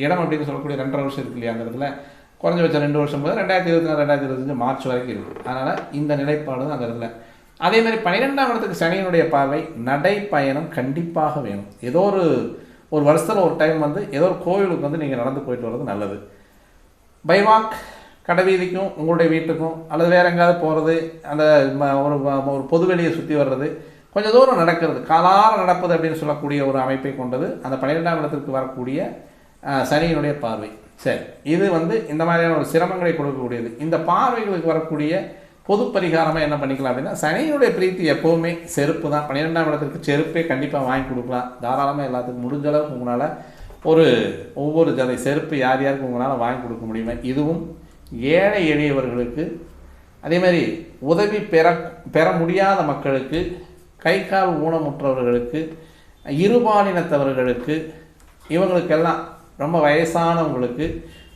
இடம் அப்படின்னு சொல்லக்கூடிய 2.5 வருஷம் இருக்கு இல்லையா, அந்த இடத்துல குறைஞ்சபட்சம் 2 வருஷம் போது 2024 2025 மார்ச் வரைக்கும் இருக்குது. அதனால் இந்த நிலைப்பாடு தான் அந்த இடத்துல. அதே மாதிரி 12ஆம் இடத்துக்கு சனியினுடைய பார்வை நடைப்பயணம் கண்டிப்பாக வேணும். ஏதோ ஒரு வருஷத்தில் ஒரு டைம் வந்து ஏதோ ஒரு கோவிலுக்கு வந்து நீங்கள் நடந்து போயிட்டு வர்றது நல்லது. பைவாக் கடைவீதிக்கும் உங்களுடைய வீட்டுக்கும் அல்லது வேறு எங்கேயாவது போகிறது, அந்த ஒரு பொதுவெளியை சுற்றி வர்றது, கொஞ்சம் தூரம் நடக்கிறது, காலார நடப்பது அப்படின்னு சொல்லக்கூடிய ஒரு அமைப்பை கொண்டது அந்த 12ஆம் இடத்திற்கு வரக்கூடிய சனியினுடைய பார்வை. சரி, இது வந்து இந்த மாதிரியான ஒரு சிரமங்களை கொடுக்கக்கூடியது. இந்த பார்வைகளுக்கு வரக்கூடிய பொது பரிகாரமாக என்ன பண்ணிக்கலாம் அப்படின்னா, சனியினுடைய பிரீத்தி எப்போவுமே செருப்பு தான். 12ஆம் இடத்திற்கு செருப்பே கண்டிப்பாக வாங்கி கொடுக்கலாம். தாராளமாக எல்லாத்துக்கும் முடிஞ்ச அளவுக்கு உங்களால் ஒவ்வொரு ஜதை செருப்பு யார் யாருக்கு உங்களால் வாங்கி கொடுக்க முடியுமே. இதுவும் ஏழை எளியவர்களுக்கு, அதே மாதிரி உதவி பெற முடியாத மக்களுக்கு, கை கால் ஊனமுற்றவர்களுக்கு, இருபாலினத்தவர்களுக்கு, இவங்களுக்கெல்லாம் ரொம்ப வயசானவங்களுக்கு,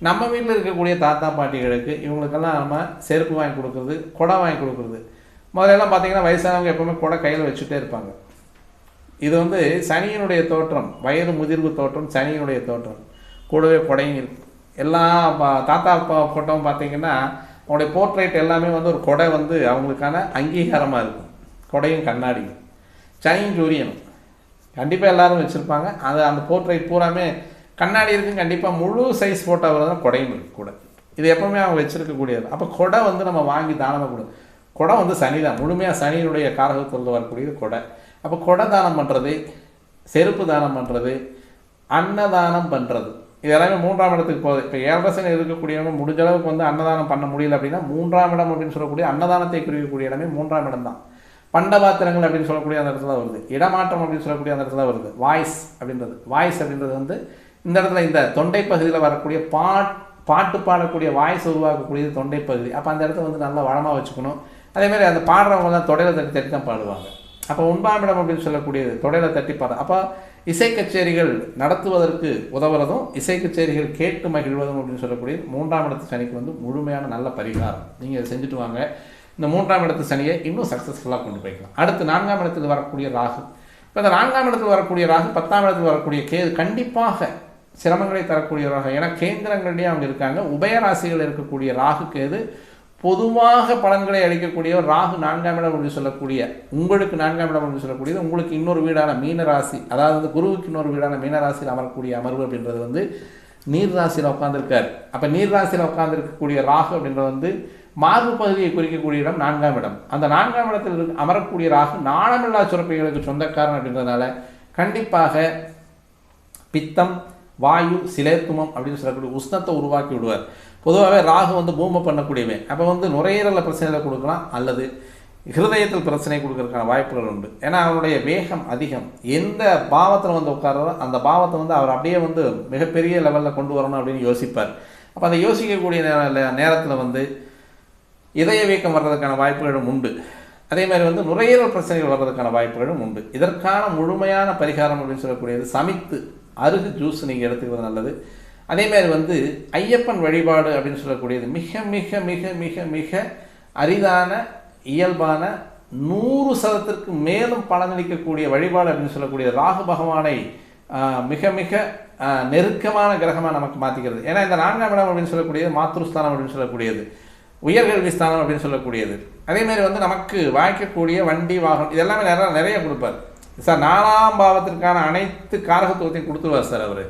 நம்ம வீட்டில் இருக்கக்கூடிய தாத்தா பாட்டிகளுக்கு, இவங்களுக்கெல்லாம் நம்ம செருப்பு வாங்கி கொடுக்குறது, கொடை வாங்கி கொடுக்குறது. முதலெல்லாம் பார்த்திங்கன்னா வயசானவங்க எப்போவுமே கொடை கையில் வச்சுட்டே இருப்பாங்க. இது வந்து சனியினுடைய தோற்றம், வயது முதிர்வு தோற்றம், சனியினுடைய தோற்றம். கூடவே கொடையும் இருக்கும். எல்லா தாத்தா ஃபோட்டோவும் பார்த்திங்கன்னா அவங்களுடைய போர்ட்ரேட் எல்லாமே வந்து ஒரு கொடை வந்து அவங்களுக்கான அங்கீகாரமாக இருக்கும். கொடையும் கண்ணாடியும் சனியும் சூரியனும் கண்டிப்பாக எல்லோரும் வச்சுருப்பாங்க. அந்த போர்ட்ரேட் பூராமே கண்ணாடி இருக்குது. கண்டிப்பாக முழு சைஸ் ஃபோட்டோவில் தான் கொடையும் இருக்குது கூட. இது எப்போவுமே அவங்க வச்சுருக்கக்கூடியது. அப்போ கொடை வந்து நம்ம வாங்கி தானமாக கொடு. கொடை வந்து சனி தான், முழுமையாக சனியினுடைய காரகத்தில் வரக்கூடியது கொடை. அப்போ கொடை தானம் பண்ணுறது, செருப்பு தானம் பண்ணுறது, அன்னதானம் பண்ணுறது, இது எல்லாமே 3ஆம் இடத்துக்கு போகுது. இப்போ 7 சனி இருக்கக்கூடியவங்க முடிஞ்ச அளவுக்கு வந்து அன்னதானம் பண்ண முடியல அப்படின்னா 3ஆம் இடம் அப்படின்னு சொல்லக்கூடிய அன்னதானத்தை குறிக்கக்கூடிய இடமே 3ஆம் இடம் தான். பண்டபாத்திரங்கள் அப்படின்னு சொல்லக்கூடிய அந்த இடத்துல வருது. இடமாற்றம் அப்படின்னு சொல்லக்கூடிய அந்த இடத்துல வருது. வாய்ஸ் அப்படின்றது வந்து இந்த இடத்துல இந்த தொண்டை பகுதியில் வரக்கூடிய பாட்டு பாடக்கூடிய வாய்ஸ் உருவாக்கக்கூடியது தொண்டை பகுதி. அப்போ அந்த இடத்த வந்து நல்லா வளமாக வச்சுக்கணும். அதேமாதிரி அந்த பாடுறவங்க தான் தொடையில் தட்டி தான் பாடுவாங்க. அப்போ 9ஆம் இடம் அப்படின்னு சொல்லக்கூடியது தொடையில் தட்டி பாடு. அப்போ இசை கச்சேரிகள் நடத்துவதற்கு உதவுறதும், இசை கச்சேரிகள் கேட்டு மகிழ்வதும் அப்படின்னு சொல்லக்கூடியது 3ஆம் இடத்து சனிக்கு வந்து முழுமையான நல்ல பரிகாரம். நீங்கள் அதை செஞ்சுட்டு வாங்க. இந்த 3ஆம் இடத்து சனியை இன்னும் சக்ஸஸ்ஃபுல்லாக கொண்டு போய்க்கலாம். அடுத்து 4ஆம் இடத்தில் வரக்கூடிய ராகு. இப்போ இந்த 4ஆம் இடத்தில் வரக்கூடிய ராகு 10ஆம் இடத்தில் வரக்கூடிய கேது கண்டிப்பாக சிரமங்களை தரக்கூடியவராக. ஏன்னா கேந்திரங்களிலேயே அவங்க இருக்காங்க. உபயராசிகள் இருக்கக்கூடிய ராகு கேது பொதுவாக பலன்களை அளிக்கக்கூடியவர். ராகு 4ஆம் இடம் அப்படின்னு சொல்லக்கூடிய உங்களுக்கு 4ஆம் இடம் அப்படின்னு சொல்லக்கூடியது உங்களுக்கு இன்னொரு வீடான மீனராசி, அதாவது குருவுக்கு இன்னொரு வீடான மீனராசியில் அமரக்கூடிய அமர்வு அப்படின்றது வந்து நீர் ராசியில் உட்காந்துருக்கார். அப்போ நீர் ராசியில் உட்காந்துருக்கக்கூடிய ராகு அப்படின்றது வந்து மார்பு பகுதியை குறிக்கக்கூடிய இடம் 4ஆம் இடம். அந்த 4ஆம் இடத்தில் அமரக்கூடிய ராகு நாணமில்லா சுரப்பிகளுக்கு சொந்தக்காரன் அப்படின்றதுனால கண்டிப்பாக பித்தம், வாயு, சிலேத்துமம் அப்படின்னு சொல்லக்கூடிய உஷ்ணத்தை உருவாக்கி விடுவார். பொதுவாகவே ராகு வந்து பூமை பண்ணக்கூடியவன். அப்போ வந்து நுரையீரலில் பிரச்சனைகளை கொடுக்கலாம், அல்லது ஹிருதயத்தில் பிரச்சனை கொடுக்கறதுக்கான வாய்ப்புகள் உண்டு. ஏன்னா அவருடைய வேகம் அதிகம். எந்த பாவத்தில் வந்து உட்கார்றோ அந்த பாவத்தை வந்து அவர் அப்படியே வந்து மிகப்பெரிய லெவலில் கொண்டு வரணும் அப்படின்னு யோசிப்பார். அப்போ அந்த யோசிக்கக்கூடிய நேரத்தில் வந்து இதய வீக்கம் வர்றதுக்கான வாய்ப்புகளும் உண்டு. அதே மாதிரி வந்து நுரையீரல் பிரச்சனைகள் வர்றதுக்கான வாய்ப்புகளும் உண்டு. இதற்கான முழுமையான பரிகாரம் அப்படின்னு சொல்லக்கூடியது சமைத்து அருகு ஜூஸ் நீங்கள் எடுத்துக்கிறது நல்லது. அதேமாதிரி வந்து ஐயப்பன் வழிபாடு அப்படின்னு சொல்லக்கூடியது மிக மிக மிக மிக மிக அரிதான, இயல்பான, 100% மேலும் பலனளிக்கக்கூடிய வழிபாடு அப்படின்னு சொல்லக்கூடிய ராகு பகவானை மிக மிக நெருக்கமான கிரகமாக நமக்கு மாற்றிக்கிறது. ஏன்னா இந்த 4ஆம் இடம் அப்படின்னு சொல்லக்கூடியது மாத்ருஸ்தானம் அப்படின்னு சொல்லக்கூடியது, உயர்கல்வி ஸ்தானம் அப்படின்னு சொல்லக்கூடியது. அதேமாதிரி வந்து நமக்கு வாய்க்கக்கூடிய வண்டி, வாகனம் இதெல்லாமே நிறைய கொடுப்பார் சார். 4ஆம் பாவத்திற்கான அனைத்து காரகத்துவத்தையும் கொடுத்துருவார் சார் அவர்.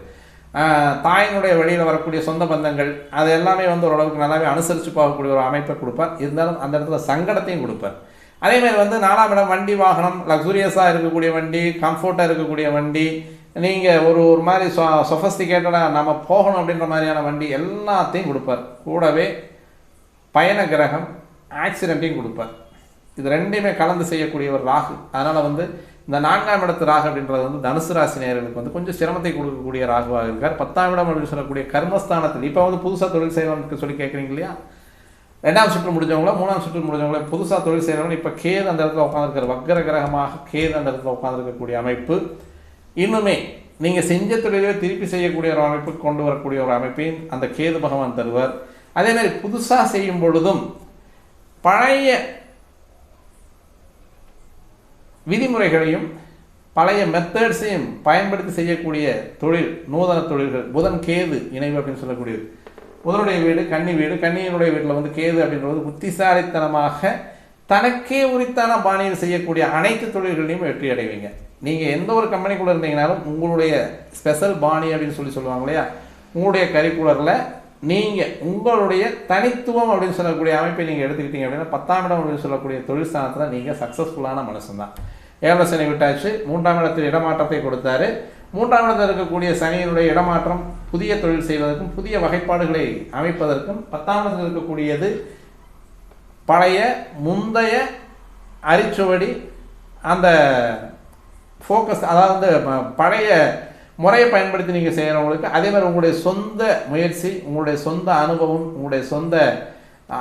தாயினுடைய வழியில் வரக்கூடிய சொந்த பந்தங்கள் அது எல்லாமே வந்து ஓரளவுக்கு நல்லாவே அனுசரித்து போகக்கூடிய ஒரு அமைப்பை கொடுப்பார். இருந்தாலும் அந்த இடத்துல சங்கடத்தையும் கொடுப்பார். அதேமாதிரி வந்து 4ஆம் இடம் வண்டி வாகனம், லக்ஸூரியஸாக இருக்கக்கூடிய வண்டி, கம்ஃபர்ட்டாக இருக்கக்கூடிய வண்டி, நீங்கள் ஒரு மாதிரி சொஃபஸ்டிகேட்டடாக நம்ம போகணும் அப்படின்ற மாதிரியான வண்டி எல்லாத்தையும் கொடுப்பார். கூடவே பயண கிரகம் ஆக்சிடென்ட்டையும் கொடுப்பார். இது ரெண்டையுமே கலந்து செய்யக்கூடிய ஒரு ராகு. அதனால் வந்து இந்த 4ஆம் இடத்து ராகு அப்படின்றது வந்து தனுசு ராசி நேயர்களுக்கு வந்து கொஞ்சம் சிரமத்தை கொடுக்கக்கூடிய ராகுவாக இருக்கார். 10ஆம் இடம் அப்படின்னு சொல்லக்கூடிய கர்மஸ்தானத்தில் இப்போ வந்து புதுசாக தொழில் செய்யணும்னு சொல்லி கேட்குறீங்க இல்லையா, 2ஆம் சுற்று முடிஞ்சவங்கள 3ஆம் சுற்று முடிஞ்சவங்கள புதுசாக தொழில் செய்கிறவங்க இப்போ கேது அந்த இடத்துல உட்காந்துருக்கிற வக்கர கிரகமாக கேது அந்த இடத்துல உட்காந்துருக்கக்கூடிய அமைப்பு இன்னுமே நீங்கள் செஞ்ச தொழிலே திருப்பி செய்யக்கூடிய ஒரு அமைப்பு கொண்டு வரக்கூடிய ஒரு அமைப்பையும் அந்த கேது பகவான் தருவார். அதே மாதிரி புதுசாக செய்யும் பொழுதும் பழைய விதிமுறைகளையும் பழைய மெத்தட்ஸையும் பயன்படுத்தி செய்யக்கூடிய தொழில், நூதன தொழில்கள், புதன் கேது இணைவு அப்படின்னு சொல்லக்கூடியது. புதனுடைய வீடு கன்னி வீடு, கன்னியினுடைய வீட்டில் வந்து கேது அப்படின்றது புத்திசாலித்தனமாக தனக்கே உரித்தான பாணியில் செய்யக்கூடிய அனைத்து தொழில்களையும் வெற்றி அடைவீங்க. நீங்கள் எந்த ஒரு கம்பெனிக்குள்ளே இருந்தீங்கனாலும் உங்களுடைய ஸ்பெஷல் பாணி அப்படின்னு சொல்லுவாங்க இல்லையா, உங்களுடைய கரிக்குலரில் நீங்கள் உங்களுடைய தனித்துவம் அப்படின்னு சொல்லக்கூடிய அமைப்பை நீங்கள் எடுத்துக்கிட்டீங்க அப்படின்னா 10ஆம் இடம் அப்படின்னு சொல்லக்கூடிய தொழில் ஸ்தானத்தில் நீங்கள் சக்ஸஸ்ஃபுல்லான மனுஷன். 7 சனி விட்டாச்சு, 3ஆம் இடத்தில் இடமாற்றத்தை கொடுத்தாரு. 3ஆம் இடத்தில் இருக்கக்கூடிய சனியினுடைய இடமாற்றம் புதிய தொழில் செய்வதற்கும் புதிய வகைப்பாடுகளை அமைப்பதற்கும், 10ஆம் இடத்தில் இருக்கக்கூடியது பழைய முந்தைய அரிச்சுவடி அந்த ஃபோக்கஸ், அதாவது பழைய முறையை பயன்படுத்தி நீங்கள் செய்கிறவங்களுக்கு, அதே மாதிரி உங்களுடைய சொந்த முயற்சி, உங்களுடைய சொந்த அனுபவம், உங்களுடைய சொந்த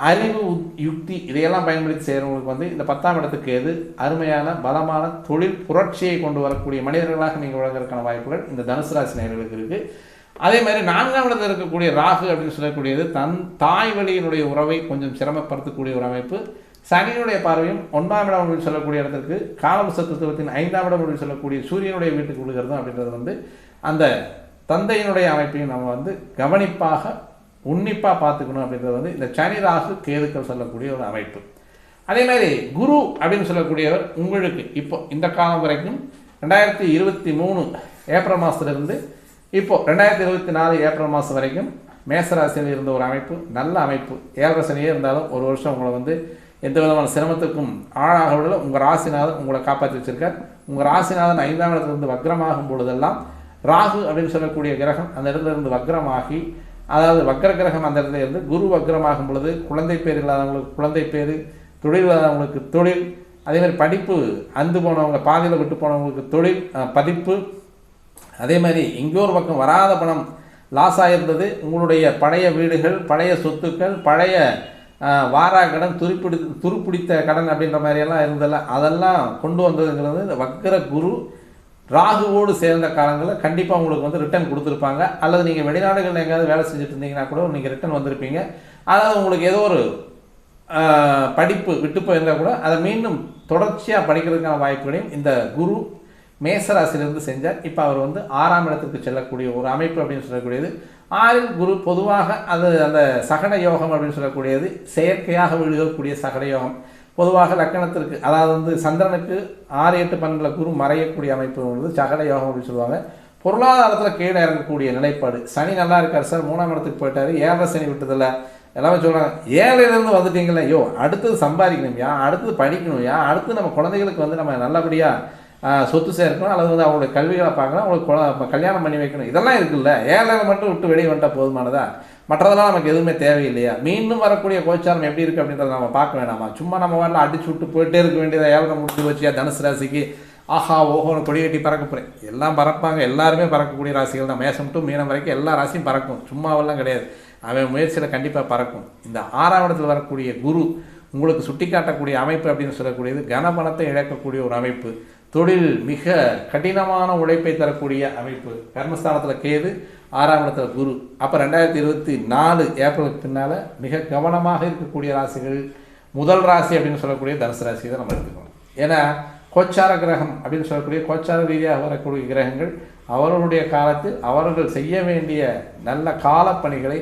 அறிவு யுக்தி இதையெல்லாம் பயன்படுத்தி செய்கிறவங்களுக்கு வந்து இந்த 10ஆம் இடத்துக்கு எது அருமையான பலமான தொழில் புரட்சியை கொண்டு வரக்கூடிய மனிதர்களாக நீங்கள் வழங்குறதுக்கான வாய்ப்புகள் இந்த தனுசு ராசி நேயர்களுக்கு இருக்குது. அதே மாதிரி 4ஆம் இடத்தில் இருக்கக்கூடிய ராகு அப்படின்னு சொல்லக்கூடியது தாய் வழியினுடைய உறவை கொஞ்சம் சிரமப்படுத்தக்கூடிய ஒரு அமைப்பு. சனியினுடைய பார்வையும் 9ஆம் இடம் அப்படின்னு சொல்லக்கூடிய இடத்திற்கு காலபுருஷ தத்துவத்தின் 5ஆம் இடம் அப்படின்னு சொல்லக்கூடிய சூரியனுடைய வீட்டுக்கு விழுகிறது அப்படின்றது வந்து அந்த தந்தையினுடைய அமைப்பையும் நம்ம வந்து கவனிப்பாக உன்னிப்பாக பார்த்துக்கணும் அப்படின்றது வந்து இந்த சனி ராகு கேதுக்கள் சொல்லக்கூடிய ஒரு அமைப்பு. அதே மாதிரி குரு அப்படின்னு சொல்லக்கூடியவர் உங்களுக்கு இப்போ இந்த காலம் வரைக்கும் 2023 ஏப்ரல் மாதத்துலேருந்து இப்போ 2024 ஏப்ரல் மாதம் வரைக்கும் மேசராசியில் இருந்த ஒரு அமைப்பு, நல்ல அமைப்பு. 7 சனியே இருந்தாலும் ஒரு வருஷம் உங்களை வந்து எந்த விதமான சிரமத்துக்கும் ஆளாக விடல. உங்கள் ராசிநாதன் உங்களை காப்பாற்றி வச்சிருக்கார். உங்கள் ராசிநாதன் 5ஆம் இடத்துலேருந்து வக்ரமாகும் பொழுதெல்லாம் ராகு அப்படின்னு சொல்லக்கூடிய கிரகம் அந்த இடத்துல இருந்து வக்ரமாகி, அதாவது வக்ர கிரகம் அந்த இடத்துல இருந்து குரு வக்ரமாகும் பொழுது குழந்தை பேர் இல்லாதவங்களுக்கு குழந்தை பேர், தொழில் இல்லாதவங்களுக்கு தொழில், அதே மாதிரி படிப்பு அந்து போனவங்க பாதியில் விட்டு போனவங்களுக்கு தொழில் படிப்பு, அதே மாதிரி எங்கேயோ ஒரு பக்கம் வராத பணம் லாஸ் ஆகிருந்தது, உங்களுடைய பழைய வீடுகள், பழைய சொத்துக்கள், பழைய வாரா கடன், துருப்பிடித்த கடன் அப்படின்ற மாதிரியெல்லாம் இருந்ததில்ல, அதெல்லாம் கொண்டு வந்ததுங்கிறது இந்த வக்ர குரு ராகுவோடு சேர்ந்த காலங்களில் கண்டிப்பாக உங்களுக்கு வந்து ரிட்டர்ன் கொடுத்துருப்பாங்க. அல்லது நீங்கள் வெளிநாடுகளில் எங்கேயாவது வேலை செஞ்சுட்டு இருந்தீங்கன்னா கூட நீங்கள் ரிட்டர்ன் வந்திருப்பீங்க. அதாவது உங்களுக்கு ஏதோ ஒரு படிப்பு விட்டு போயிருந்தால் கூட அதை மீண்டும் தொடர்ச்சியாக படிக்கிறதுக்கான வாய்ப்புகளையும் இந்த குரு மேசராசிலிருந்து செஞ்சார். இப்போ அவர் வந்து 6ஆம் இடத்துக்கு செல்லக்கூடிய ஒரு அமைப்பு அப்படின்னு சொல்லக்கூடியது. 6இல் குரு பொதுவாக அது அந்த சகட யோகம் அப்படின்னு சொல்லக்கூடியது செயற்கையாக விழுகக்கூடிய சகட யோகம். பொதுவாக லக்கணத்திற்கு, அதாவது வந்து சந்திரனுக்கு 6, 8, 12 குரு மறையக்கூடிய அமைப்பு வந்து சகட யோகம் அப்படின்னு சொல்லுவாங்க. பொருளாதாரத்தில் கீழே இறங்கக்கூடிய நிலைப்பாடு. சனி நல்லா இருக்கார் சார், 3ஆம் இடத்துக்கு போயிட்டார், 7 சனி விட்டதில்லை, எல்லாமே சொல்கிறாங்க. 7லேருந்து வந்துட்டீங்களே, ஐயோ அடுத்தது சம்பாதிக்கணும்யா, அடுத்தது படிக்கணும்யா, அடுத்து நம்ம குழந்தைகளுக்கு வந்து நம்ம நல்லபடியாக சொத்து சேர்க்கணும், அல்லது வந்து அவங்களுடைய கல்விகளை பார்க்கணும், அவங்களுக்கு கல்யாணம் பண்ணி வைக்கணும், இதெல்லாம் இருக்குல்ல. 7ல் மட்டும் விட்டு வெளியே வந்துட்டால் போதுமானதா? மற்றதெல்லாம் நமக்கு எதுவுமே தேவையில்லையா? மீண்டும் வரக்கூடிய கோச்சாரம் எப்படி இருக்குது அப்படின்றத நம்ம பார்க்க வேணாமா? சும்மா நம்ம வரல அடிச்சு விட்டு போயிட்டே இருக்க வேண்டியதை 7 முடிச்சு வச்சியா தனுசு ராசிக்கு ஆஹா ஓஹோன்னு கொடி கட்டி பறக்க போகிறேன். எல்லாம் பறப்பாங்க, எல்லாருமே பறக்கக்கூடிய ராசிகள் தான். மேசம் டு மீனம் வரைக்கும் எல்லா ராசியும் பறக்கும், சும்மாவெல்லாம் கிடையாது. அவன் முயற்சியில் கண்டிப்பாக பறக்கும். இந்த 6ஆம் இடத்தில் வரக்கூடிய குரு உங்களுக்கு சுட்டி காட்டக்கூடிய அமைப்பு அப்படின்னு சொல்லக்கூடியது கனபணத்தை இழக்கக்கூடிய ஒரு அமைப்பு. தொழில் மிக கடினமான உழைப்பை தரக்கூடிய அமைப்பு. கர்மஸ்தானத்தில் கேது, 6ஆம் இடத்துல குரு. அப்போ 2024 ஏப்ரலுக்கு பின்னால் மிக கவனமாக இருக்கக்கூடிய ராசிகள் முதல் ராசி அப்படின்னு சொல்லக்கூடிய தனுசு ராசியை தான் நம்ம எடுத்துக்கணும். ஏன்னா கோச்சார கிரகம் அப்படின்னு சொல்லக்கூடிய கோச்சார ரீதியாக வரக்கூடிய கிரகங்கள் அவர்களுடைய காலத்தில் அவர்கள் செய்ய வேண்டிய நல்ல காலப்பணிகளை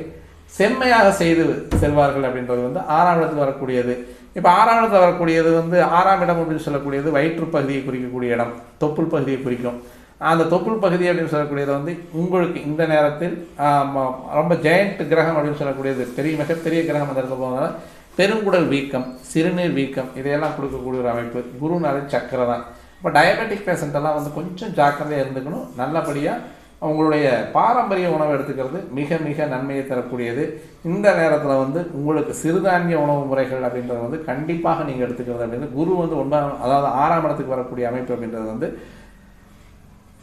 செம்மையாக செய்து செல்வார்கள் அப்படின்றது வந்து 6ஆம் இடத்தில் வரக்கூடியது. இப்போ 6ஆம் இடத்தில் வரக்கூடியது வந்து 6ஆம் இடம் அப்படின்னு சொல்லக்கூடியது வயிற்று பகுதியை குறிக்கக்கூடிய இடம், தொப்புள் பகுதியை குறிக்கும். அந்த தொப்புள் பகுதி அப்படின்னு சொல்லக்கூடியது வந்து உங்களுக்கு இந்த நேரத்தில் ரொம்ப ஜெயண்ட் கிரகம் அப்படின்னு சொல்லக்கூடியது மிகப்பெரிய கிரகம் அந்த இடத்துல போகிறதுனால பெருங்குடல் வீக்கம், சிறுநீர் வீக்கம் இதையெல்லாம் கொடுக்கக்கூடிய ஒரு அமைப்பு. குருனாலே சக்கரை தான். இப்போ டயபெட்டிக் பேஷண்ட்டெல்லாம் வந்து கொஞ்சம் ஜாக்கிரதையாக இருந்துக்கணும். நல்லபடியாக உங்களுடைய பாரம்பரிய உணவை எடுத்துக்கிறது மிக மிக நன்மையை தரக்கூடியது. இந்த நேரத்தில் வந்து உங்களுக்கு சிறுதானிய உணவு முறைகள் அப்படின்றது வந்து கண்டிப்பாக நீங்கள் எடுத்துக்கிறது அப்படின்னு குரு வந்து 9 அதாவது 6ஆம் இடத்துக்கு வரக்கூடிய அமைப்பு அப்படின்றது வந்து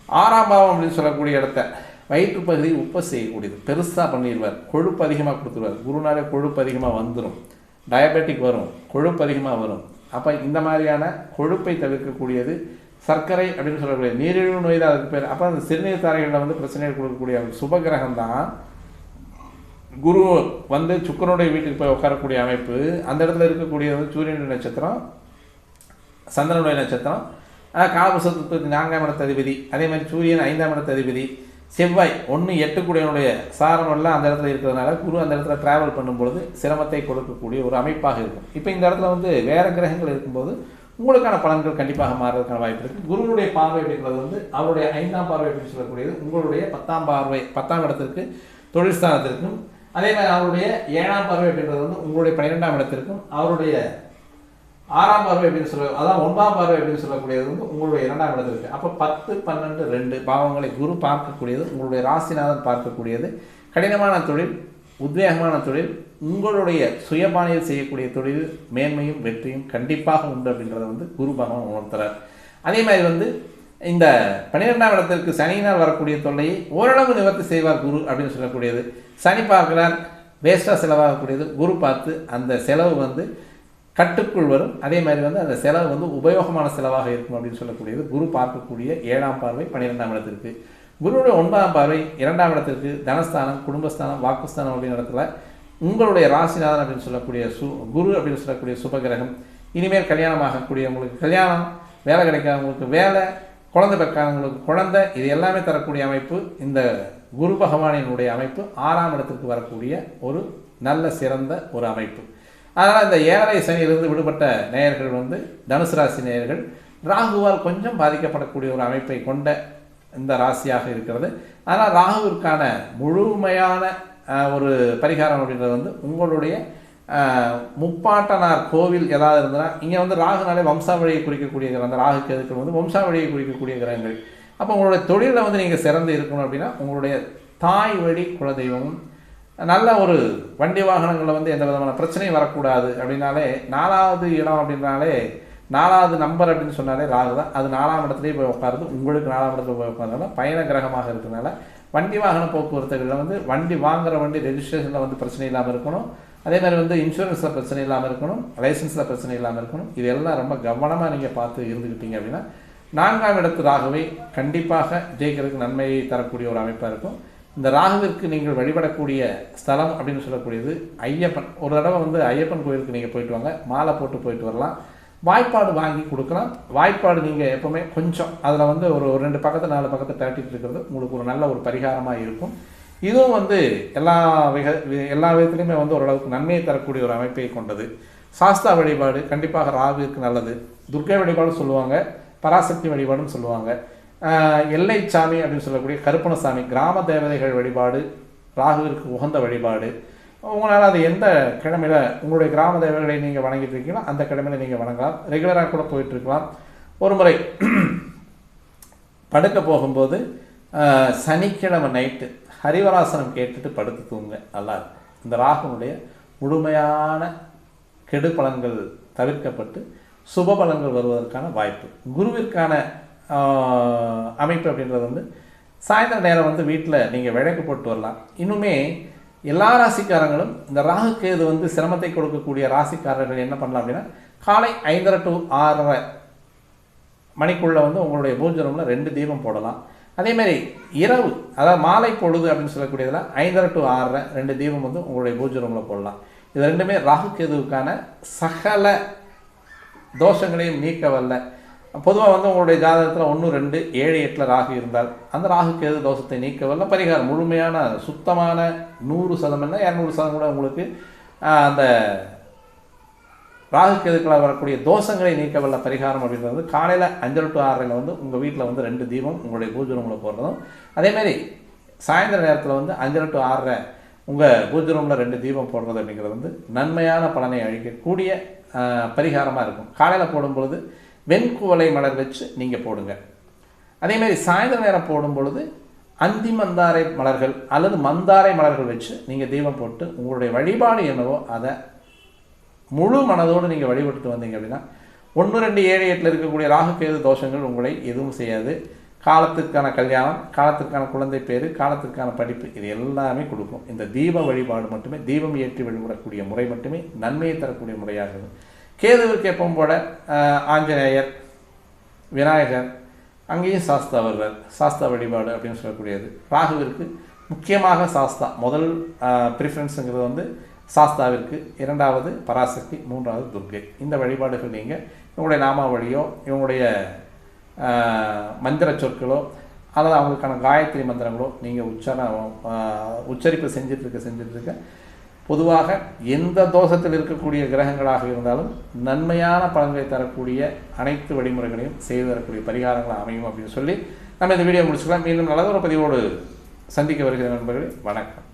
6ஆம் பாவம் அப்படின்னு சொல்லக்கூடிய இடத்த வயிற்று பகுதி உப்பை செய்யக்கூடியது. பெருசாக பண்ணிடுவார், கொழுப்பு அதிகமாக கொடுத்துருவார். குருனாலே கொழுப்பு அதிகமாக வந்துடும், டயபெட்டிக் வரும், கொழுப்பு அதிகமாக வரும். அப்போ இந்த மாதிரியான கொழுப்பை தவிர்க்கக்கூடியது சர்க்கரை அப்படின்னு சொல்லக்கூடிய நீரிழிவு நோய் தான் அதுக்கு பேர். அப்போ அந்த சிறுநீர் தாரைகளில் வந்து பிரச்சனைகள் கொடுக்கக்கூடிய சுபகிரகம் தான் குரு வந்து சுக்கரனுடைய வீட்டுக்கு போய் உட்காரக்கூடிய அமைப்பு. அந்த இடத்துல இருக்கக்கூடியது சூரியனுடைய நட்சத்திரம், சந்திரனுடைய நட்சத்திரம், காலபுருஷத்துக்கு 4ஆம் இடத்து அதிபதி, அதே மாதிரி சூரியன் 5ஆம் இடத்து அதிபதி, செவ்வாய் 1-8 கூடியனுடைய சாரம் எல்லாம் அந்த இடத்துல இருக்கிறதுனால குரு அந்த இடத்துல டிராவல் பண்ணும்பொழுது சிரமத்தை கொடுக்கக்கூடிய ஒரு அமைப்பாக இருக்கும். இப்போ இந்த இடத்துல வந்து வேறு கிரகங்கள் இருக்கும்போது உங்களுக்கான பலன்கள் கண்டிப்பாக மாறுவதற்கான வாய்ப்பு இருக்குது. குருவுடைய பார்வை அப்படிங்கிறது வந்து அவருடைய 5ஆம் பார்வை அப்படின்னு சொல்லக்கூடியது உங்களுடைய 10ஆம் பார்வை, 10ஆம் இடத்திற்கு தொழில் ஸ்தானத்திற்கும், அதே மாதிரி அவருடைய 7ஆம் பார்வை அப்படின்றது வந்து உங்களுடைய 12ஆம் இடத்திற்கும், அவருடைய 6ஆம் பார்வை அப்படின்னு அதான் 9ஆம் பார்வை அப்படின்னு சொல்லக்கூடியது வந்து உங்களுடைய 2ஆம் இடத்திற்கு. அப்போ 10, 12, 2 பாவங்களை குரு பார்க்கக்கூடியது, உங்களுடைய ராசிநாதன் பார்க்கக்கூடியது. கடினமான தொழில், உத்வேகமான தொழில், உங்களுடைய சுயபாணியில் செய்யக்கூடிய தொழில் மேன்மையும் வெற்றியும் கண்டிப்பாக உண்டு அப்படின்றத வந்து குரு பகவான் உணர்த்துறார். அதே மாதிரி வந்து இந்த 12ஆம் இடத்திற்கு சனியினால் வரக்கூடிய தொல்லையை ஓரளவு நிவர்த்தி செய்வார் குரு அப்படின்னு சொல்லக்கூடியது. சனி பார்க்கிறார், வேஸ்ட்டாக செலவாகக்கூடியது, குரு பார்த்து அந்த செலவு வந்து கட்டுக்குள் வரும். அதே மாதிரி வந்து அந்த செலவு வந்து உபயோகமான செலவாக இருக்கும் அப்படின்னு சொல்லக்கூடியது குரு பார்க்கக்கூடிய 7ஆம் பார்வை 12ஆம் இடத்திற்கு. குருவுடைய 9ஆம் பார்வை 2ஆம் இடத்திற்கு தனஸ்தானம், குடும்பஸ்தானம், வாக்குஸ்தானம் அப்படின்னு இடத்துல உங்களுடைய ராசிநாதன் அப்படின்னு சொல்லக்கூடிய குரு அப்படின்னு சொல்லக்கூடிய சுபகிரகம். இனிமேல் கல்யாணம் ஆகக்கூடியவங்களுக்கு கல்யாணம், வேலை கிடைக்காதவங்களுக்கு வேலை, குழந்தை பெற்காதவங்களுக்கு குழந்தை, இது எல்லாமே தரக்கூடிய அமைப்பு இந்த குரு பகவானினுடைய அமைப்பு 6ஆம் இடத்திற்கு வரக்கூடிய ஒரு நல்ல சிறந்த ஒரு அமைப்பு. அதனால் இந்த 7.5 சனியிலிருந்து விடுபட்ட நேயர்கள் வந்து தனுசு ராசி நேயர்கள் ராகுவால் கொஞ்சம் பாதிக்கப்படக்கூடிய ஒரு அமைப்பை கொண்ட இந்த ராசியாக இருக்கிறது. ஆனால் ராகுவிற்கான முழுமையான ஒரு பரிகாரம் அப்படின்றது வந்து உங்களுடைய முப்பாட்டனார் கோவில் ஏதாவது இருந்ததுன்னா, இங்கே வந்து ராகுனாலே வம்சாவழியை குறிக்கக்கூடிய கிரகம், அந்த ராகு கேதுக்கள் வந்து வம்சாவழியை குறிக்கக்கூடிய கிரகங்கள். அப்போ உங்களுடைய தொழிலில் வந்து நீங்கள் சிறந்து இருக்கணும் அப்படின்னா உங்களுடைய தாய் வழி குலதெய்வமும், நல்ல ஒரு வண்டி வாகனங்களில் வந்து எந்த விதமான பிரச்சனையும் வரக்கூடாது அப்படின்னாலே 4வது இடம் அப்படின்னாலே 4வது நம்பர் அப்படின்னு சொன்னாலே ராகு தான். அது 4ஆம் இடத்துலேயே போய் உட்காருது, உங்களுக்கு 4ஆம் இடத்துல போய் உட்கார்றதுனால பயண கிரகமாக இருக்கிறதுனால வண்டி வாகன போக்குவரத்துகளில் வந்து வண்டி வாங்குகிற வண்டி ரெஜிஸ்ட்ரேஷனில் வந்து பிரச்சனை இல்லாமல் இருக்கணும். அதே மாதிரி வந்து இன்சூரன்ஸில் பிரச்சனை இல்லாமல் இருக்கணும், லைசன்ஸில் பிரச்சனை இல்லாமல் இருக்கணும். இதெல்லாம் ரொம்ப கவனமாக நீங்கள் பார்த்து இருந்துக்கிட்டீங்க அப்படின்னா 4ஆம் இடத்து ராகுவை கண்டிப்பாக ஜெயிக்கிறதுக்கு நன்மையை தரக்கூடிய ஒரு அமைப்பாக இருக்கும். இந்த ராகுவிற்கு நீங்கள் வழிபடக்கூடிய ஸ்தலம் அப்படின்னு சொல்லக்கூடியது ஐயப்பன். ஒரு தடவை வந்து ஐயப்பன் கோயிலுக்கு நீங்கள் போயிட்டு வாங்க, மாலை போட்டு போயிட்டு வரலாம், வாய்ப்பாடு வாங்கி கொடுக்கலாம். வாய்ப்பாடு நீங்கள் எப்போவுமே கொஞ்சம் அதில் வந்து ஒரு 2 பக்கத்தை 4 பக்கத்தை தட்டிட்டு இருக்கிறது உங்களுக்கு ஒரு நல்ல ஒரு பரிகாரமாக இருக்கும். இதுவும் வந்து எல்லா விதத்துலையுமே வந்து ஓரளவுக்கு நன்மையை தரக்கூடிய ஒரு அமைப்பை கொண்டது. சாஸ்தா வழிபாடு கண்டிப்பாக ராகுவிற்கு நல்லது. துர்க்கை வழிபாடு சொல்லுவாங்க, பராசக்தி வழிபாடுன்னு சொல்லுவாங்க. எல்லை சாமி அப்படின்னு சொல்லக்கூடிய கருப்பணசாமி, கிராம தேவதைகள் வழிபாடு ராகுவிற்கு உகந்த வழிபாடு. உங்களால் அது எந்த கிழமையில் உங்களுடைய கிராம தேவதைகளை நீங்கள் வணங்கிட்டு இருக்கீங்களோ அந்த கிழமையில் நீங்கள் வணங்கலாம். ரெகுலராக கூட போயிட்டுருக்கலாம். ஒரு முறை படுக்க போகும்போது சனிக்கிழமை நைட்டு ஹரிவராசனம் கேட்டுட்டு படுத்து தூங்க நல்லா இருக்கும். இந்த ராகுனுடைய முழுமையான கெடு பலன்கள் தவிர்க்கப்பட்டு சுப பலன்கள் வருவதற்கான வாய்ப்பு. குருவிற்கான அமைப்பு அப்படின்றது வந்து சாயந்தர நேரம் வந்து வீட்டில் நீங்கள் விளக்கு போட்டு வரலாம். இன்னுமே எல்லா ராசிக்காரங்களும் இந்த ராகு கேது வந்து சிரமத்தை கொடுக்கக்கூடிய ராசிக்காரர்கள் என்ன பண்ணலாம் அப்படின்னா, காலை 5:30 to 6:30 மணிக்குள்ளே வந்து உங்களுடைய பூஜை ரூமில் 2 தீபம் போடலாம். அதேமாதிரி இரவு, அதாவது மாலை பொழுது அப்படின்னு சொல்லக்கூடியதில் 5:30 to 6:30 2 தீபம் வந்து உங்களுடைய பூஜை ரூமில் போடலாம். இது ரெண்டுமே ராகு கேதுவுக்கான சகல தோஷங்களையும் நீக்க வல்ல. பொதுவாக வந்து உங்களுடைய ஜாதகத்தில் 1, 2, 7, 8 ராகு இருந்தால் அந்த ராகு கேது தோஷத்தை நீக்க வல்ல பரிகாரம் முழுமையான சுத்தமான 100% 200% கூட உங்களுக்கு அந்த ராகு கேதுக்களால் வரக்கூடிய தோஷங்களை நீக்க வல்ல பரிகாரம் அப்படின்றது காலையில் 5 to 6 வந்து உங்கள் வீட்டில் வந்து 2 தீபம் உங்களுடைய பூஜை ரூமில் போடுறதும், அதேமாதிரி சாயந்தர நேரத்தில் வந்து 5 to 6 உங்கள் பூஜை ரூமில் 2 தீபம் போடுறது அப்படிங்கிறது வந்து நன்மையான பலனை அளிக்கக்கூடிய பரிகாரமாக இருக்கும். காலையில் போடும்பொழுது வெண்குவளை மலர் வச்சு நீங்கள் போடுங்க. அதேமாதிரி சாயந்தர நேரம் போடும் பொழுது அந்தி மந்தாரை மலர்கள் அல்லது மந்தாரை மலர்கள் வச்சு நீங்கள் தீபம் போட்டு உங்களுடைய வழிபாடு என்னவோ அதை முழு மனதோடு நீங்கள் வழிபட்டு வந்தீங்க அப்படின்னா 1, 2, 7, 8 இருக்கக்கூடிய ராகு கேது தோஷங்கள் உங்களை எதுவும் செய்யாது. காலத்துக்கான கல்யாணம், காலத்துக்கான குழந்தை பேர், காலத்துக்கான படிப்பு, இது எல்லாமே கொடுக்கும். இந்த தீப வழிபாடு மட்டுமே, தீபம் ஏற்றி வழிபடக்கூடிய முறை மட்டுமே நன்மையை தரக்கூடிய முறையாகிறது. கேதுவிற்கு எப்பவும் போல ஆஞ்சநேயர், விநாயகர், அங்கேயும் சாஸ்தா வருவார். சாஸ்தா வழிபாடு அப்படின்னு சொல்லக்கூடியது. ராகுவிற்கு முக்கியமாக சாஸ்தா முதல் ப்ரிஃபரன்ஸுங்கிறது வந்து சாஸ்தாவிற்கு, 2வது பராசக்தி, 3வது துர்க்கை. இந்த வழிபாடுகள் நீங்கள் இவங்களுடைய நாமாவளியோ இவங்களுடைய மந்திர சொற்களோ அல்லது அவங்களுக்கான காயத்ரி மந்திரங்களோ நீங்கள் உச்சரிப்பு செஞ்சிட்ருக்க பொதுவாக எந்த தோஷத்தில் இருக்கக்கூடிய கிரகங்களாக இருந்தாலும் நன்மையான பலன்களை தரக்கூடிய அனைத்து வழிமுறைகளையும் செய்து தரக்கூடிய பரிகாரங்கள் அமையும் அப்படின்னு சொல்லி நம்ம இந்த வீடியோ முடிச்சுக்கலாம். மீண்டும் நல்லதொரு பதிவோடு சந்திக்க வருகிற நண்பர்களே, வணக்கம்.